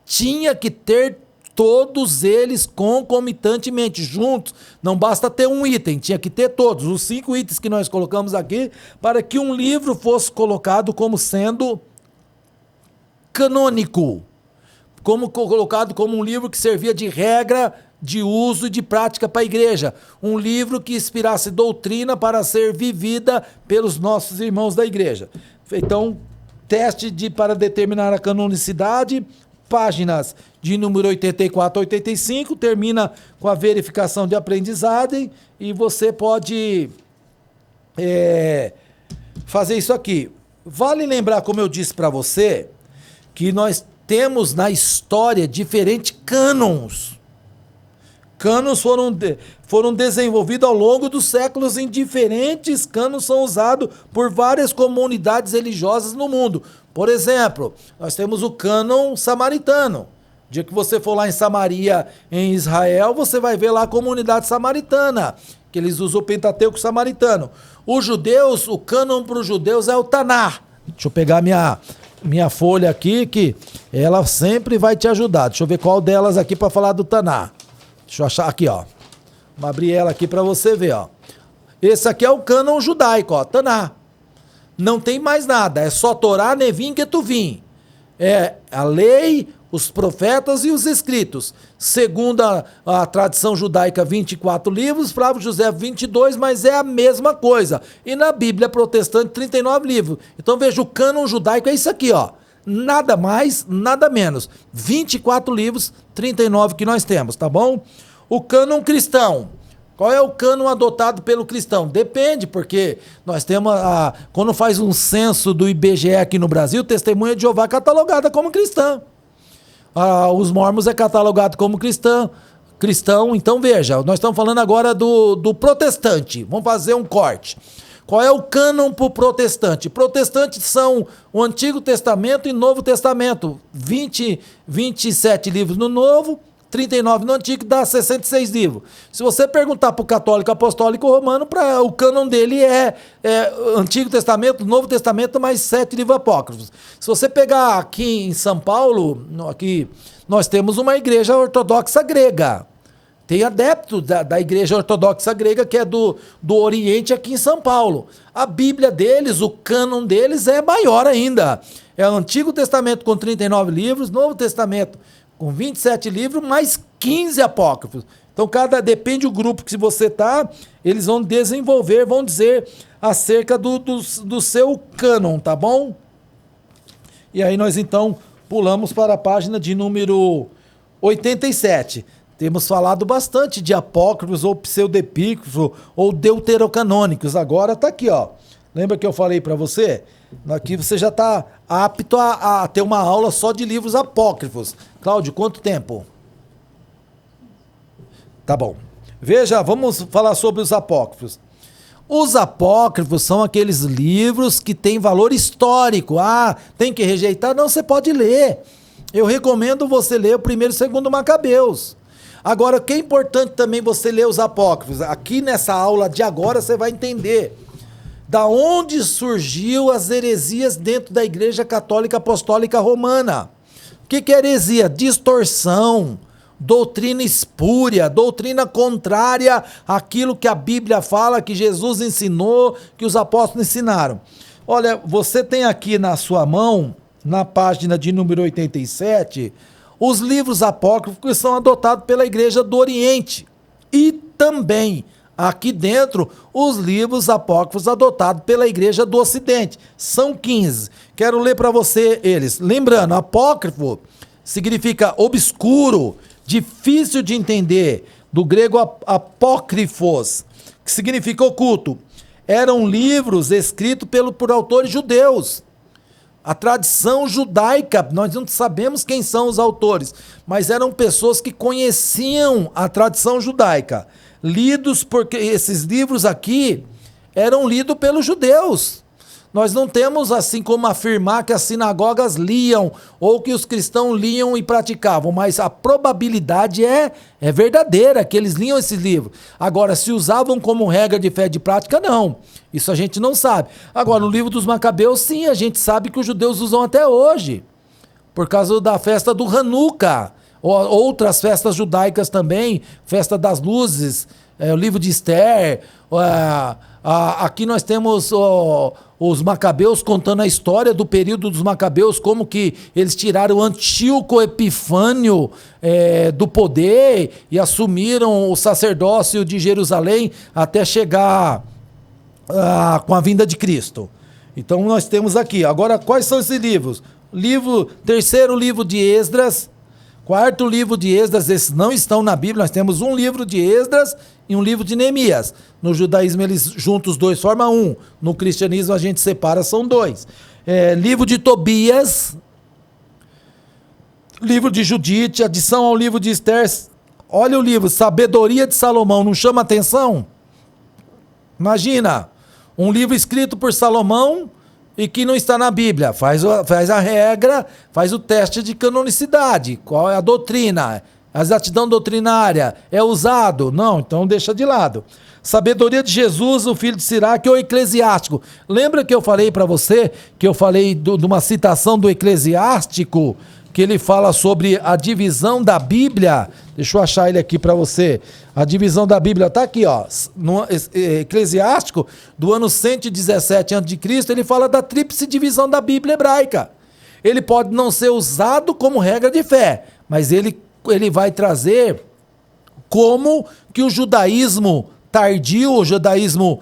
Tinha que ter todos eles concomitantemente, juntos. Não basta ter um item, tinha que ter todos. Os 5 itens que nós colocamos aqui, para que um livro fosse colocado como sendo canônico. Colocado como um livro que servia de regra de uso e de prática para a igreja. Um livro que inspirasse doutrina para ser vivida pelos nossos irmãos da igreja. Então, teste para determinar a canonicidade, páginas de número 84 a 85, termina com a verificação de aprendizagem e você pode fazer isso aqui. Vale lembrar, como eu disse para você, que nós temos na história diferentes cânons. Cânones foram desenvolvidos ao longo dos séculos em diferentes cânones, são usados por várias comunidades religiosas no mundo. Por exemplo, nós temos o cânon samaritano. O dia que você for lá em Samaria, em Israel, você vai ver lá a comunidade samaritana, que eles usam o Pentateuco samaritano. Os judeus, o cânon para os judeus é o Taná. Deixa eu pegar minha folha aqui, que ela sempre vai te ajudar. Deixa eu ver qual delas aqui para falar do Taná. Deixa eu achar aqui, ó. Vou abrir ela aqui para você ver, ó. Esse aqui é o cânon judaico, ó, Taná. Não tem mais nada, é só Torá, Nevim, Ketuvim. É a lei, os profetas e os escritos. Segundo a tradição judaica, 24 livros, Flávio José 22, mas é a mesma coisa. E na Bíblia protestante, 39 livros. Então veja, o cânon judaico é isso aqui, ó. Nada mais, nada menos. 24 livros, 39 que nós temos, tá bom? O cânon cristão. Qual é o cânon adotado pelo cristão? Depende, porque nós temos, quando faz um censo do IBGE aqui no Brasil, Testemunha de Jeová é catalogada como cristã. Os mormons é catalogado como cristão. Então veja, nós estamos falando agora do protestante. Vamos fazer um corte. Qual é o cânon para o protestante? Protestantes são o Antigo Testamento e Novo Testamento. 27 livros no Novo, 39 no Antigo, dá 66 livros. Se você perguntar para o católico apostólico romano, o cânon dele é Antigo Testamento, Novo Testamento, mais 7 livros apócrifos. Se você pegar aqui em São Paulo, aqui nós temos uma igreja ortodoxa grega. Tem adepto da igreja ortodoxa grega, que é do Oriente, aqui em São Paulo. A Bíblia deles, o cânon deles é maior ainda. É o Antigo Testamento com 39 livros, Novo Testamento com 27 livros, mais 15 apócrifos. Então, depende do grupo que você está, eles vão desenvolver, vão dizer acerca do seu cânon, tá bom? E aí nós, então, pulamos para a página de número 87. Temos falado bastante de apócrifos, ou pseudepígrafos, ou deuterocanônicos. Agora está aqui, ó. Lembra que eu falei para você? Aqui você já está apto a ter uma aula só de livros apócrifos. Cláudio, quanto tempo? Tá bom. Veja, vamos falar sobre os apócrifos. Os apócrifos são aqueles livros que têm valor histórico. Tem que rejeitar? Não, você pode ler. Eu recomendo você ler o 1º e 2º Macabeus. Agora, o que é importante também você ler os apócrifos? Aqui nessa aula de agora você vai entender da onde surgiu as heresias dentro da Igreja Católica Apostólica Romana. O que é heresia? Distorção, doutrina espúria, doutrina contrária àquilo que a Bíblia fala, que Jesus ensinou, que os apóstolos ensinaram. Olha, você tem aqui na sua mão, na página de número 87, os livros apócrifos que são adotados pela Igreja do Oriente. E também, aqui dentro, os livros apócrifos adotados pela Igreja do Ocidente. São 15. Quero ler para você eles. Lembrando, apócrifo significa obscuro, difícil de entender, do grego apócrifos, que significa oculto. Eram livros escritos por autores judeus. A tradição judaica, nós não sabemos quem são os autores, mas eram pessoas que conheciam a tradição judaica. Lidos, porque esses livros aqui eram lidos pelos judeus. Nós não temos assim como afirmar que as sinagogas liam ou que os cristãos liam e praticavam, mas a probabilidade é verdadeira que eles liam esses livros. Agora, se usavam como regra de fé e de prática, não. Isso a gente não sabe. Agora, no livro dos Macabeus, sim, a gente sabe que os judeus usam até hoje, por causa da festa do Hanukkah, outras festas judaicas também, festa das luzes, o livro de Esther, aqui nós temos os Macabeus contando a história do período dos Macabeus, como que eles tiraram Antíoco Epifânio do poder e assumiram o sacerdócio de Jerusalém até chegar com a vinda de Cristo. Então nós temos aqui. Agora, quais são esses livros? Terceiro livro de Esdras, quarto livro de Esdras, esses não estão na Bíblia, nós temos um livro de Esdras e um livro de Neemias. No judaísmo eles juntos dois formam um, no cristianismo a gente separa, são dois. Livro de Tobias, livro de Judite, adição ao livro de Esther. Olha o livro, Sabedoria de Salomão, não chama atenção? Imagina, um livro escrito por Salomão e que não está na Bíblia. Faz a regra, faz o teste de canonicidade. Qual é a doutrina? A exatidão doutrinária é usado? Não, então deixa de lado. Sabedoria de Jesus, o filho de Siraque, ou Eclesiástico. Lembra que eu falei para você, que eu falei de uma citação do Eclesiástico, que ele fala sobre a divisão da Bíblia? Deixa eu achar ele aqui para você. A divisão da Bíblia está aqui, ó, no Eclesiástico, do ano 117 a.C., ele fala da tríplice divisão da Bíblia hebraica. Ele pode não ser usado como regra de fé, mas ele vai trazer como que o judaísmo tardio, o judaísmo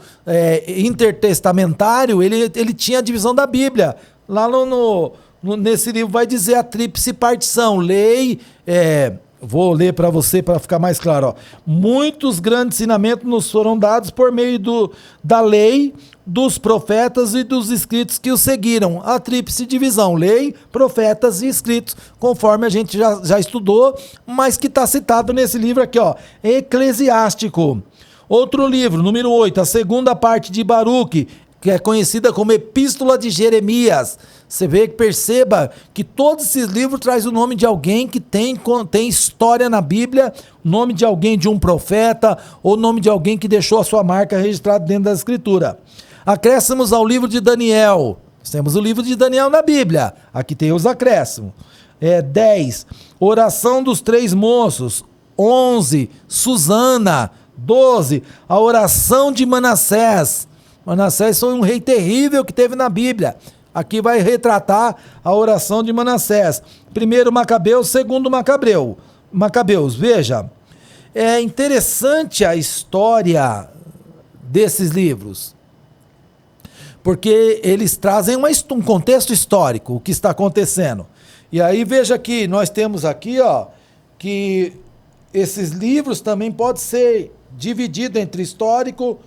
intertestamentário, ele tinha a divisão da Bíblia. Lá nesse livro vai dizer a tríplice partição, lei, vou ler para você para ficar mais claro. Ó. Muitos grandes ensinamentos nos foram dados por meio da lei, dos profetas e dos escritos que o seguiram. A tríplice divisão, lei, profetas e escritos, conforme a gente já estudou, mas que está citado nesse livro aqui, ó, Eclesiástico. Outro livro, número 8, a segunda parte de Baruque, que é conhecida como Epístola de Jeremias. Você perceba que todos esses livros trazem o nome de alguém que tem história na Bíblia, o nome de alguém, de um profeta, ou o nome de alguém que deixou a sua marca registrada dentro da Escritura. Acréscimos ao livro de Daniel. Nós temos o livro de Daniel na Bíblia. Aqui tem os acréscimos. 10. Oração dos três moços. 11. Susana. 12. A oração de Manassés. Manassés foi um rei terrível que teve na Bíblia. Aqui vai retratar a oração de Manassés. Primeiro Macabeus, segundo Macabeus. Veja, é interessante a história desses livros, porque eles trazem um contexto histórico, o que está acontecendo. E aí veja que nós temos aqui, ó, que esses livros também podem ser divididos entre histórico,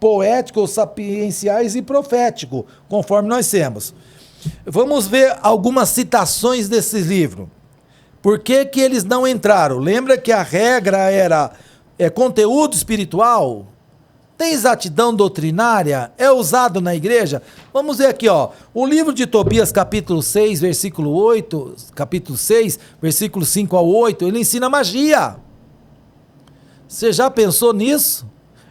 poético, sapienciais e profético, conforme nós temos. Vamos ver algumas citações desses livros. Por que que eles não entraram? Lembra que a regra era conteúdo espiritual? Tem exatidão doutrinária? É usado na igreja? Vamos ver aqui, ó. O livro de Tobias, capítulo 6, versículo 8, capítulo 6, versículo 5 ao 8, ele ensina magia. Você já pensou nisso?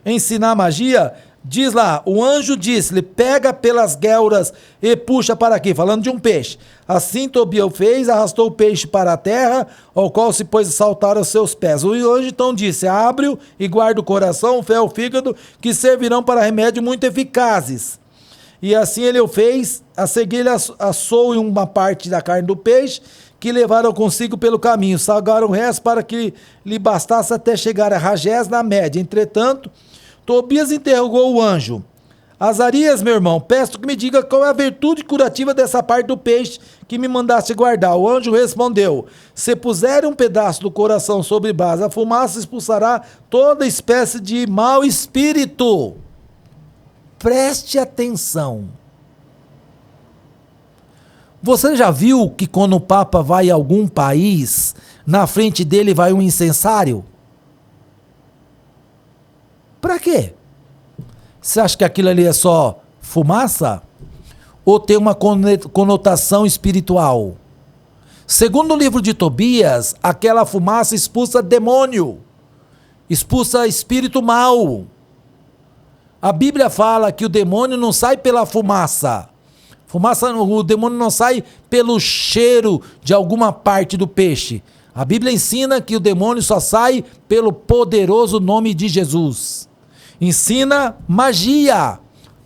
Ensinar magia? Diz lá, o anjo disse-lhe, pega pelas guelras e puxa para aqui, falando de um peixe. Assim Tobias fez, arrastou o peixe para a terra, ao qual se pôs a saltar aos seus pés. O anjo então disse, abre-o e guarda o coração, o fel, o fígado, que servirão para remédio muito eficazes. E assim ele o fez, a seguir ele assou em uma parte da carne do peixe, que levaram consigo pelo caminho, salgaram o resto para que lhe bastasse até chegar a Ragés na média. Entretanto, Tobias interrogou o anjo, Azarias, meu irmão, peço que me diga qual é a virtude curativa dessa parte do peixe que me mandaste guardar. O anjo respondeu, se puser um pedaço do coração sobre base, a fumaça expulsará toda espécie de mau espírito. Preste atenção. Você já viu que quando o Papa vai a algum país, na frente dele vai um incensário? Pra quê? Você acha que aquilo ali é só fumaça? Ou tem uma conotação espiritual? Segundo o livro de Tobias, aquela fumaça expulsa demônio, expulsa espírito mau. A Bíblia fala que o demônio não sai pela fumaça. O demônio não sai pelo cheiro de alguma parte do peixe. A Bíblia ensina que o demônio só sai pelo poderoso nome de Jesus. Ensina magia.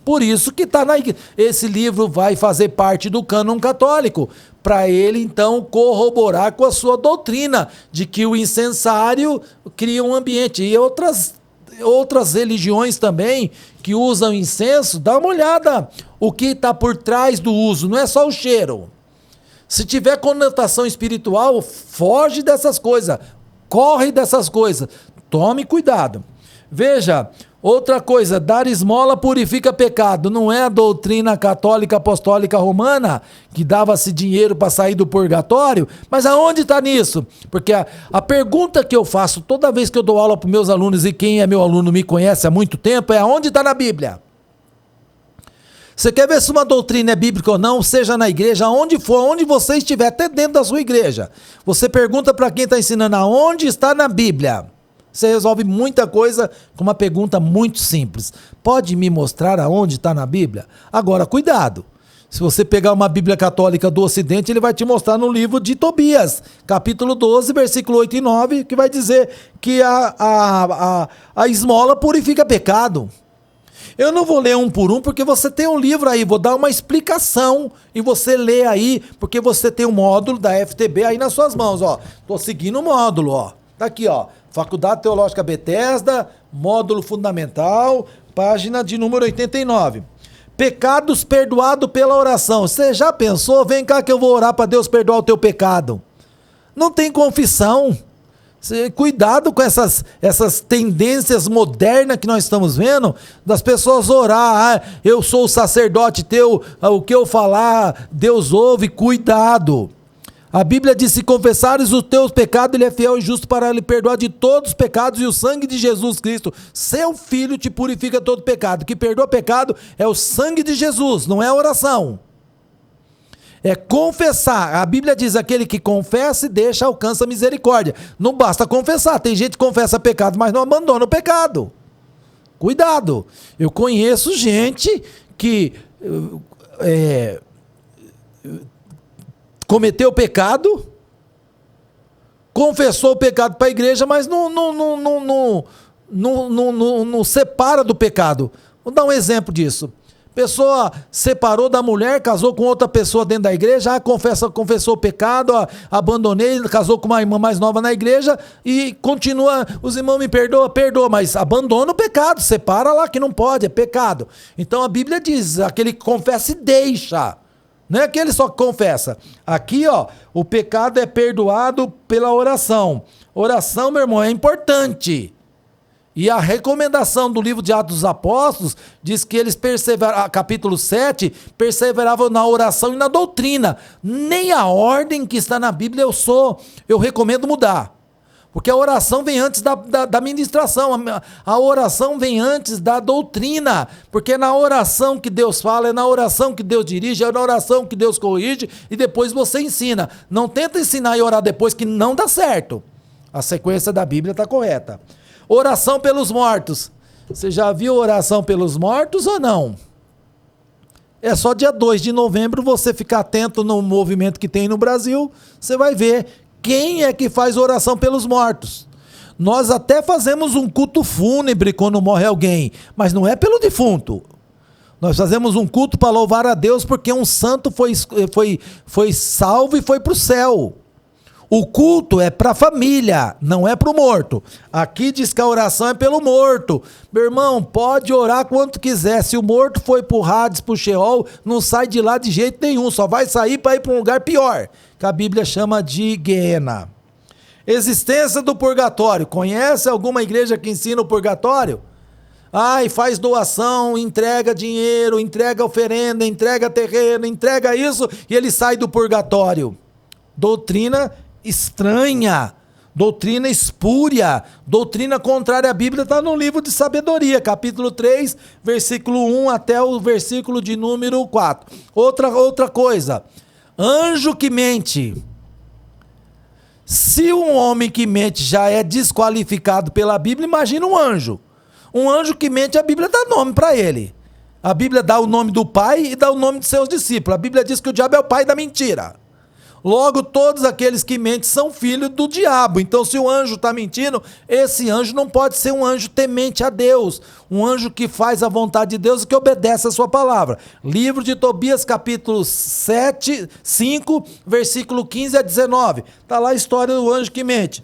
Por isso que está na igreja. Esse livro vai fazer parte do cânon católico, para ele então corroborar com a sua doutrina de que o incensário cria um ambiente. E outras religiões também que usam incenso, dá uma olhada o que está por trás do uso, não é só o cheiro. Se tiver conotação espiritual, foge dessas coisas, corre dessas coisas, tome cuidado. Veja, outra coisa, dar esmola purifica pecado, não é a doutrina católica apostólica romana que dava-se dinheiro para sair do purgatório, mas aonde está nisso? Porque a pergunta que eu faço toda vez que eu dou aula para meus alunos, e quem é meu aluno me conhece há muito tempo, é aonde está na Bíblia? Você quer ver se uma doutrina é bíblica ou não? Seja na igreja, onde for, onde você estiver, até dentro da sua igreja. Você pergunta para quem está ensinando aonde está na Bíblia. Você resolve muita coisa com uma pergunta muito simples. Pode me mostrar aonde está na Bíblia? Agora, cuidado. Se você pegar uma Bíblia católica do Ocidente, ele vai te mostrar no livro de Tobias, capítulo 12, versículo 8 e 9, que vai dizer que a esmola purifica pecado. Eu não vou ler um por um, porque você tem um livro aí, vou dar uma explicação e você lê aí, porque você tem um módulo da FTB aí nas suas mãos, ó. Tô seguindo o módulo, ó. Tá aqui, ó. Faculdade Teológica Bethesda, módulo fundamental, página de número 89. Pecados perdoados pela oração. Você já pensou? Vem cá que eu vou orar para Deus perdoar o teu pecado. Não tem confissão. Cuidado com essas tendências modernas que nós estamos vendo, das pessoas orar, eu sou o sacerdote teu, o que eu falar, Deus ouve, cuidado. A Bíblia diz, se confessares os teus pecados, ele é fiel e justo para lhe perdoar de todos os pecados, e o sangue de Jesus Cristo, seu Filho, te purifica todo pecado. O que perdoa pecado é o sangue de Jesus, não é a oração. É confessar. A Bíblia diz, aquele que confessa e deixa, alcança misericórdia. Não basta confessar. Tem gente que confessa pecado, mas não abandona o pecado. Cuidado. Eu conheço gente que cometeu pecado, confessou o pecado para a igreja, mas não separa do pecado. Vou dar um exemplo disso. Pessoa separou da mulher, casou com outra pessoa dentro da igreja, confessou o pecado, abandonei, casou com uma irmã mais nova na igreja e continua, os irmãos me perdoa, mas abandona o pecado, separa lá que não pode, é pecado. Então a Bíblia diz, aquele que confessa e deixa, não é aquele só que confessa. Aqui, ó, o pecado é perdoado pela oração. Oração, meu irmão, é importante. E a recomendação do livro de Atos dos Apóstolos diz que eles perseveravam, capítulo 7, perseveravam na oração e na doutrina. Nem a ordem que está na Bíblia eu recomendo mudar. Porque a oração vem antes da ministração, a oração vem antes da doutrina. Porque é na oração que Deus fala, é na oração que Deus dirige, é na oração que Deus corrige e depois você ensina. Não tenta ensinar e orar depois que não dá certo. A sequência da Bíblia está correta. Oração pelos mortos. Você já viu oração pelos mortos ou não? É só dia 2 de novembro você ficar atento no movimento que tem no Brasil, você vai ver quem é que faz oração pelos mortos. Nós até fazemos um culto fúnebre quando morre alguém, mas não é pelo defunto. Nós fazemos um culto para louvar a Deus porque um santo foi salvo e foi para o céu. O culto é para a família, não é para o morto. Aqui diz que a oração é pelo morto. Meu irmão, pode orar quanto quiser. Se o morto foi para o Hades, para o Sheol, não sai de lá de jeito nenhum. Só vai sair para ir para um lugar pior, que a Bíblia chama de Guiena. Existência do purgatório. Conhece alguma igreja que ensina o purgatório? Ai, faz doação, entrega dinheiro, entrega oferenda, entrega terreno, entrega isso e ele sai do purgatório. Doutrina estranha, doutrina espúria, doutrina contrária à Bíblia, está no livro de Sabedoria, capítulo 3, versículo 1 até o versículo de número 4. Outra coisa, anjo que mente. Se um homem que mente já é desqualificado pela Bíblia, imagina um anjo. Um anjo que mente, a Bíblia dá nome para ele. A Bíblia dá o nome do pai e dá o nome de seus discípulos. A Bíblia diz que o diabo é o pai da mentira. Logo, todos aqueles que mentem são filhos do diabo. Então, se o anjo está mentindo, esse anjo não pode ser um anjo temente a Deus. Um anjo que faz a vontade de Deus e que obedece a sua palavra. Livro de Tobias, capítulo 5, versículo 15 a 19. Está lá a história do anjo que mente.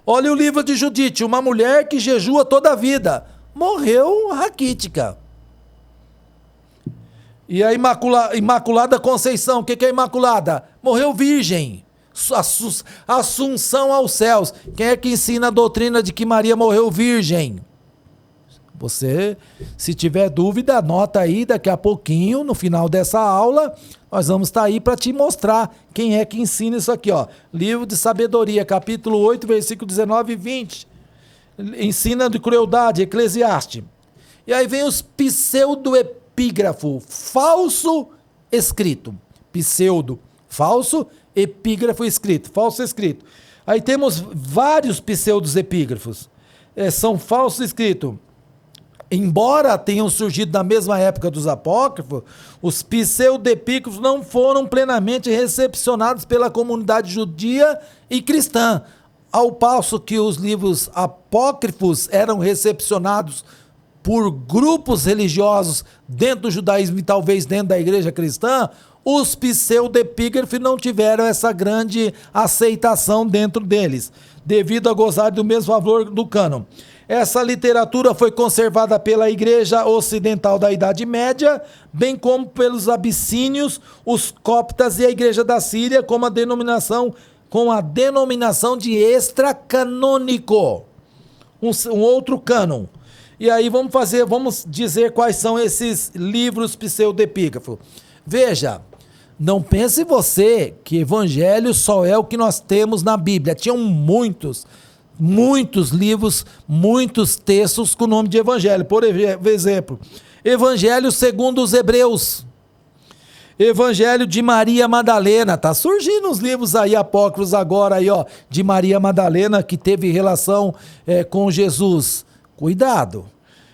Olha o livro de Judite, uma mulher que jejua toda a vida. Morreu raquítica. E a Imaculada Conceição, o que é Imaculada? Morreu virgem. Assunção aos céus. Quem é que ensina a doutrina de que Maria morreu virgem? Você, se tiver dúvida, anota aí daqui a pouquinho, no final dessa aula, nós vamos estar aí para te mostrar quem é que ensina isso aqui, ó. Livro de Sabedoria, capítulo 8, versículo 19 e 20. Ensina de crueldade, Eclesiastes. E aí vem os pseudo-epígrafo, falso escrito. Pseudo, falso, epígrafo escrito, falso escrito. Aí temos vários pseudos epígrafos. São falsos escritos. Embora tenham surgido na mesma época dos apócrifos, os pseudo-epígrafos não foram plenamente recepcionados pela comunidade judia e cristã, ao passo que os livros apócrifos eram recepcionados por grupos religiosos dentro do judaísmo e talvez dentro da igreja cristã, os pseudo-epígrafos não tiveram essa grande aceitação dentro deles, devido a gozar do mesmo valor do cânon. Essa literatura foi conservada pela Igreja Ocidental da Idade Média, bem como pelos abissínios, os coptas e a Igreja da Síria, com a denominação de extracanônico, um outro cânon. E aí vamos dizer quais são esses livros pseudepígrafos. Veja, não pense você que evangelho só é o que nós temos na Bíblia. Tinham muitos livros, muitos textos com o nome de evangelho. Por exemplo, Evangelho segundo os Hebreus, Evangelho de Maria Madalena. Tá surgindo uns livros aí apócrifos agora aí, ó, de Maria Madalena que teve relação com Jesus. Cuidado.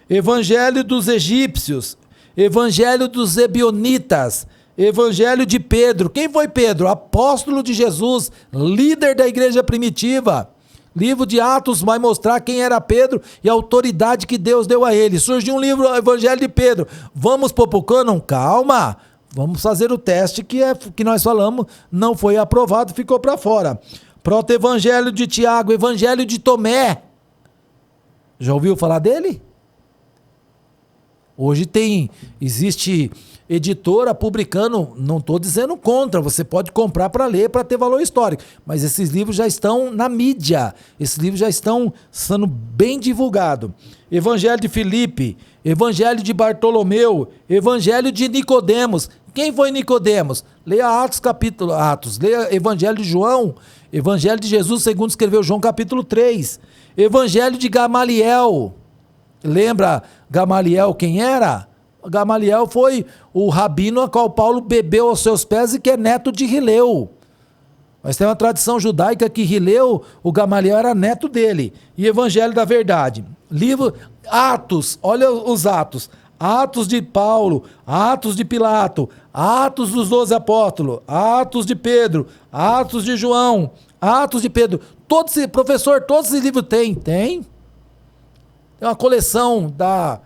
Evangelho dos egípcios, Evangelho dos ebionitas, Evangelho de Pedro. Quem foi Pedro? Apóstolo de Jesus, líder da igreja primitiva. Livro de Atos vai mostrar quem era Pedro e a autoridade que Deus deu a ele. Surgiu um livro, Evangelho de Pedro. Vamos pôr pro cânon? Calma. Vamos fazer o teste que nós falamos, não foi aprovado, ficou para fora. Proto-Evangelho de Tiago, Evangelho de Tomé. Já ouviu falar dele? Hoje existe editora publicando, não estou dizendo contra, você pode comprar para ler, para ter valor histórico, mas esses livros já estão na mídia, esses livros já estão sendo bem divulgados. Evangelho de Filipe, Evangelho de Bartolomeu, Evangelho de Nicodemos. Quem foi Nicodemos? Leia Atos, leia Evangelho de João, Evangelho de Jesus segundo escreveu João capítulo 3, Evangelho de Gamaliel. Lembra Gamaliel quem era? Gamaliel foi o rabino a qual Paulo bebeu aos seus pés e que é neto de Rileu. Nós temos uma tradição judaica que Hileu, o Gamaliel, era neto dele. E Evangelho da Verdade. Livro Atos, olha os Atos. Atos de Paulo, Atos de Pilato, Atos dos 12 apóstolos, Atos de Pedro, Atos de João, Atos de Pedro. Professor, todos esses livros tem? Tem. É uma coleção da...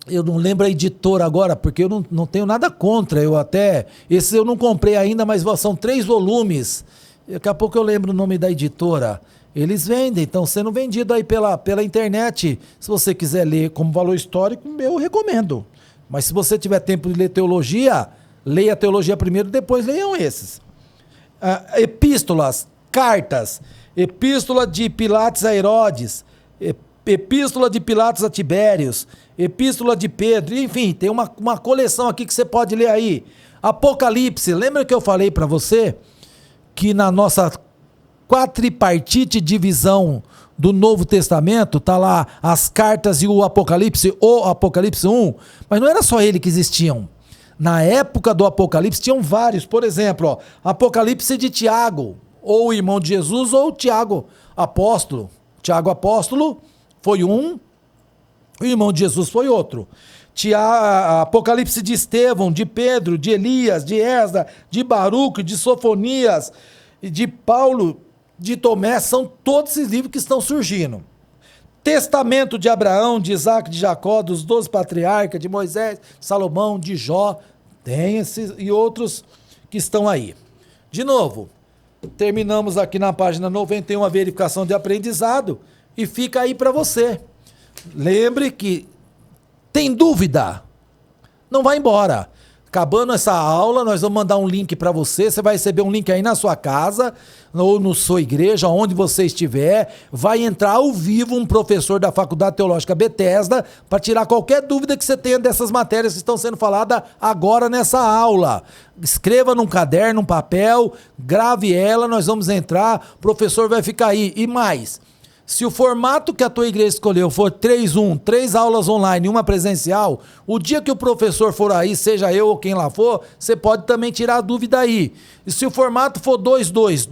Eu não lembro a editora agora, porque eu não tenho nada contra. Esse eu não comprei ainda, mas são 3 volumes. Daqui a pouco eu lembro o nome da editora. Eles vendem, estão sendo vendidos aí pela internet. Se você quiser ler como valor histórico, eu recomendo. Mas se você tiver tempo de ler teologia, leia a teologia primeiro, depois leiam esses. Epístolas, cartas, epístola de Pilatos a Herodes, epístola de Pilatos a Tibérios, epístola de Pedro, enfim, tem uma coleção aqui que você pode ler aí. Apocalipse, lembra que eu falei para você que na nossa quadripartite divisão do Novo Testamento, tá lá as cartas e o Apocalipse 1, mas não era só ele que existiam. Na época do Apocalipse tinham vários, por exemplo, Apocalipse de Tiago, ou o irmão de Jesus, ou Tiago apóstolo. Tiago apóstolo foi um, o irmão de Jesus foi outro. Apocalipse de Estevão, de Pedro, de Elias, de Esdras, de Baruque, de Sofonias, de Paulo, de Tomé, são todos esses livros que estão surgindo. Testamento de Abraão, de Isaac, de Jacó, dos 12 patriarcas, de Moisés, Salomão, de Jó, tem esses e outros que estão aí. De novo, terminamos aqui na página 91 a verificação de aprendizado e fica aí para você. Lembre que tem dúvida, não vai embora. Acabando essa aula, nós vamos mandar um link para você. Você vai receber um link aí na sua casa ou na sua igreja, onde você estiver. Vai entrar ao vivo um professor da Faculdade Teológica Bethesda para tirar qualquer dúvida que você tenha dessas matérias que estão sendo faladas agora nessa aula. Escreva num caderno, num papel, grave ela, nós vamos entrar, o professor vai ficar aí. E mais, se o formato que a tua igreja escolheu for 3-1, 3 aulas online e uma presencial, o dia que o professor for aí, seja eu ou quem lá for, você pode também tirar a dúvida aí. E se o formato for 2-2,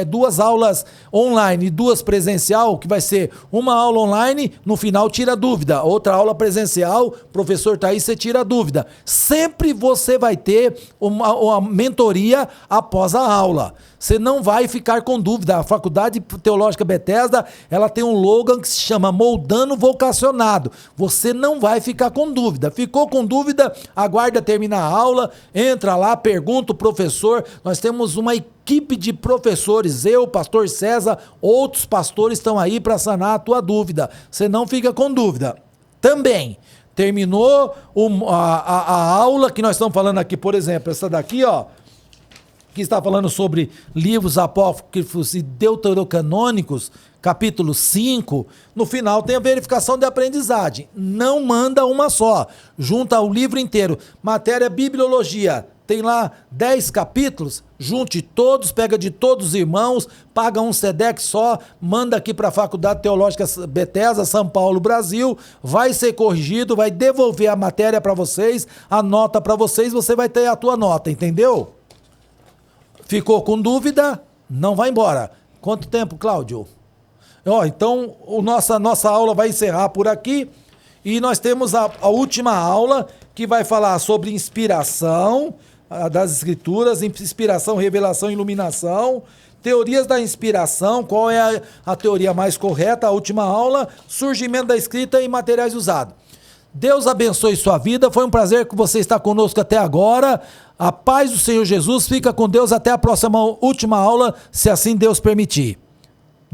2 aulas online e 2 presencial, que vai ser uma aula online, no final tira a dúvida. Outra aula presencial, o professor está aí, você tira a dúvida. Sempre você vai ter uma mentoria após a aula. Você não vai ficar com dúvida. A Faculdade Teológica Bethesda, ela tem um slogan que se chama Moldando Vocacionado. Você não vai ficar com dúvida. Ficou com dúvida? Aguarda terminar a aula, entra lá, pergunta o professor. Nós temos uma equipe de professores, eu, pastor César, outros pastores estão aí para sanar a tua dúvida. Você não fica com dúvida. Também, terminou a aula que nós estamos falando aqui, por exemplo, essa daqui, ó, que está falando sobre livros apócrifos e deuterocanônicos, capítulo 5, no final tem a verificação de aprendizagem. Não manda uma só, junta o livro inteiro. Matéria bibliologia, tem lá 10 capítulos, junte todos, pega de todos os irmãos, paga um SEDEC só, manda aqui para a Faculdade Teológica Bethesda, São Paulo, Brasil, vai ser corrigido, vai devolver a matéria para vocês, a nota para vocês, você vai ter a tua nota, entendeu? Ficou com dúvida? Não vai embora. Quanto tempo, Cláudio? Então, nossa aula vai encerrar por aqui e nós temos a última aula que vai falar sobre inspiração das escrituras, inspiração, revelação, iluminação, teorias da inspiração, qual é a teoria mais correta, a última aula, surgimento da escrita e materiais usados. Deus abençoe sua vida, foi um prazer que você está conosco até agora. A paz do Senhor Jesus, fica com Deus até a próxima última aula, se assim Deus permitir.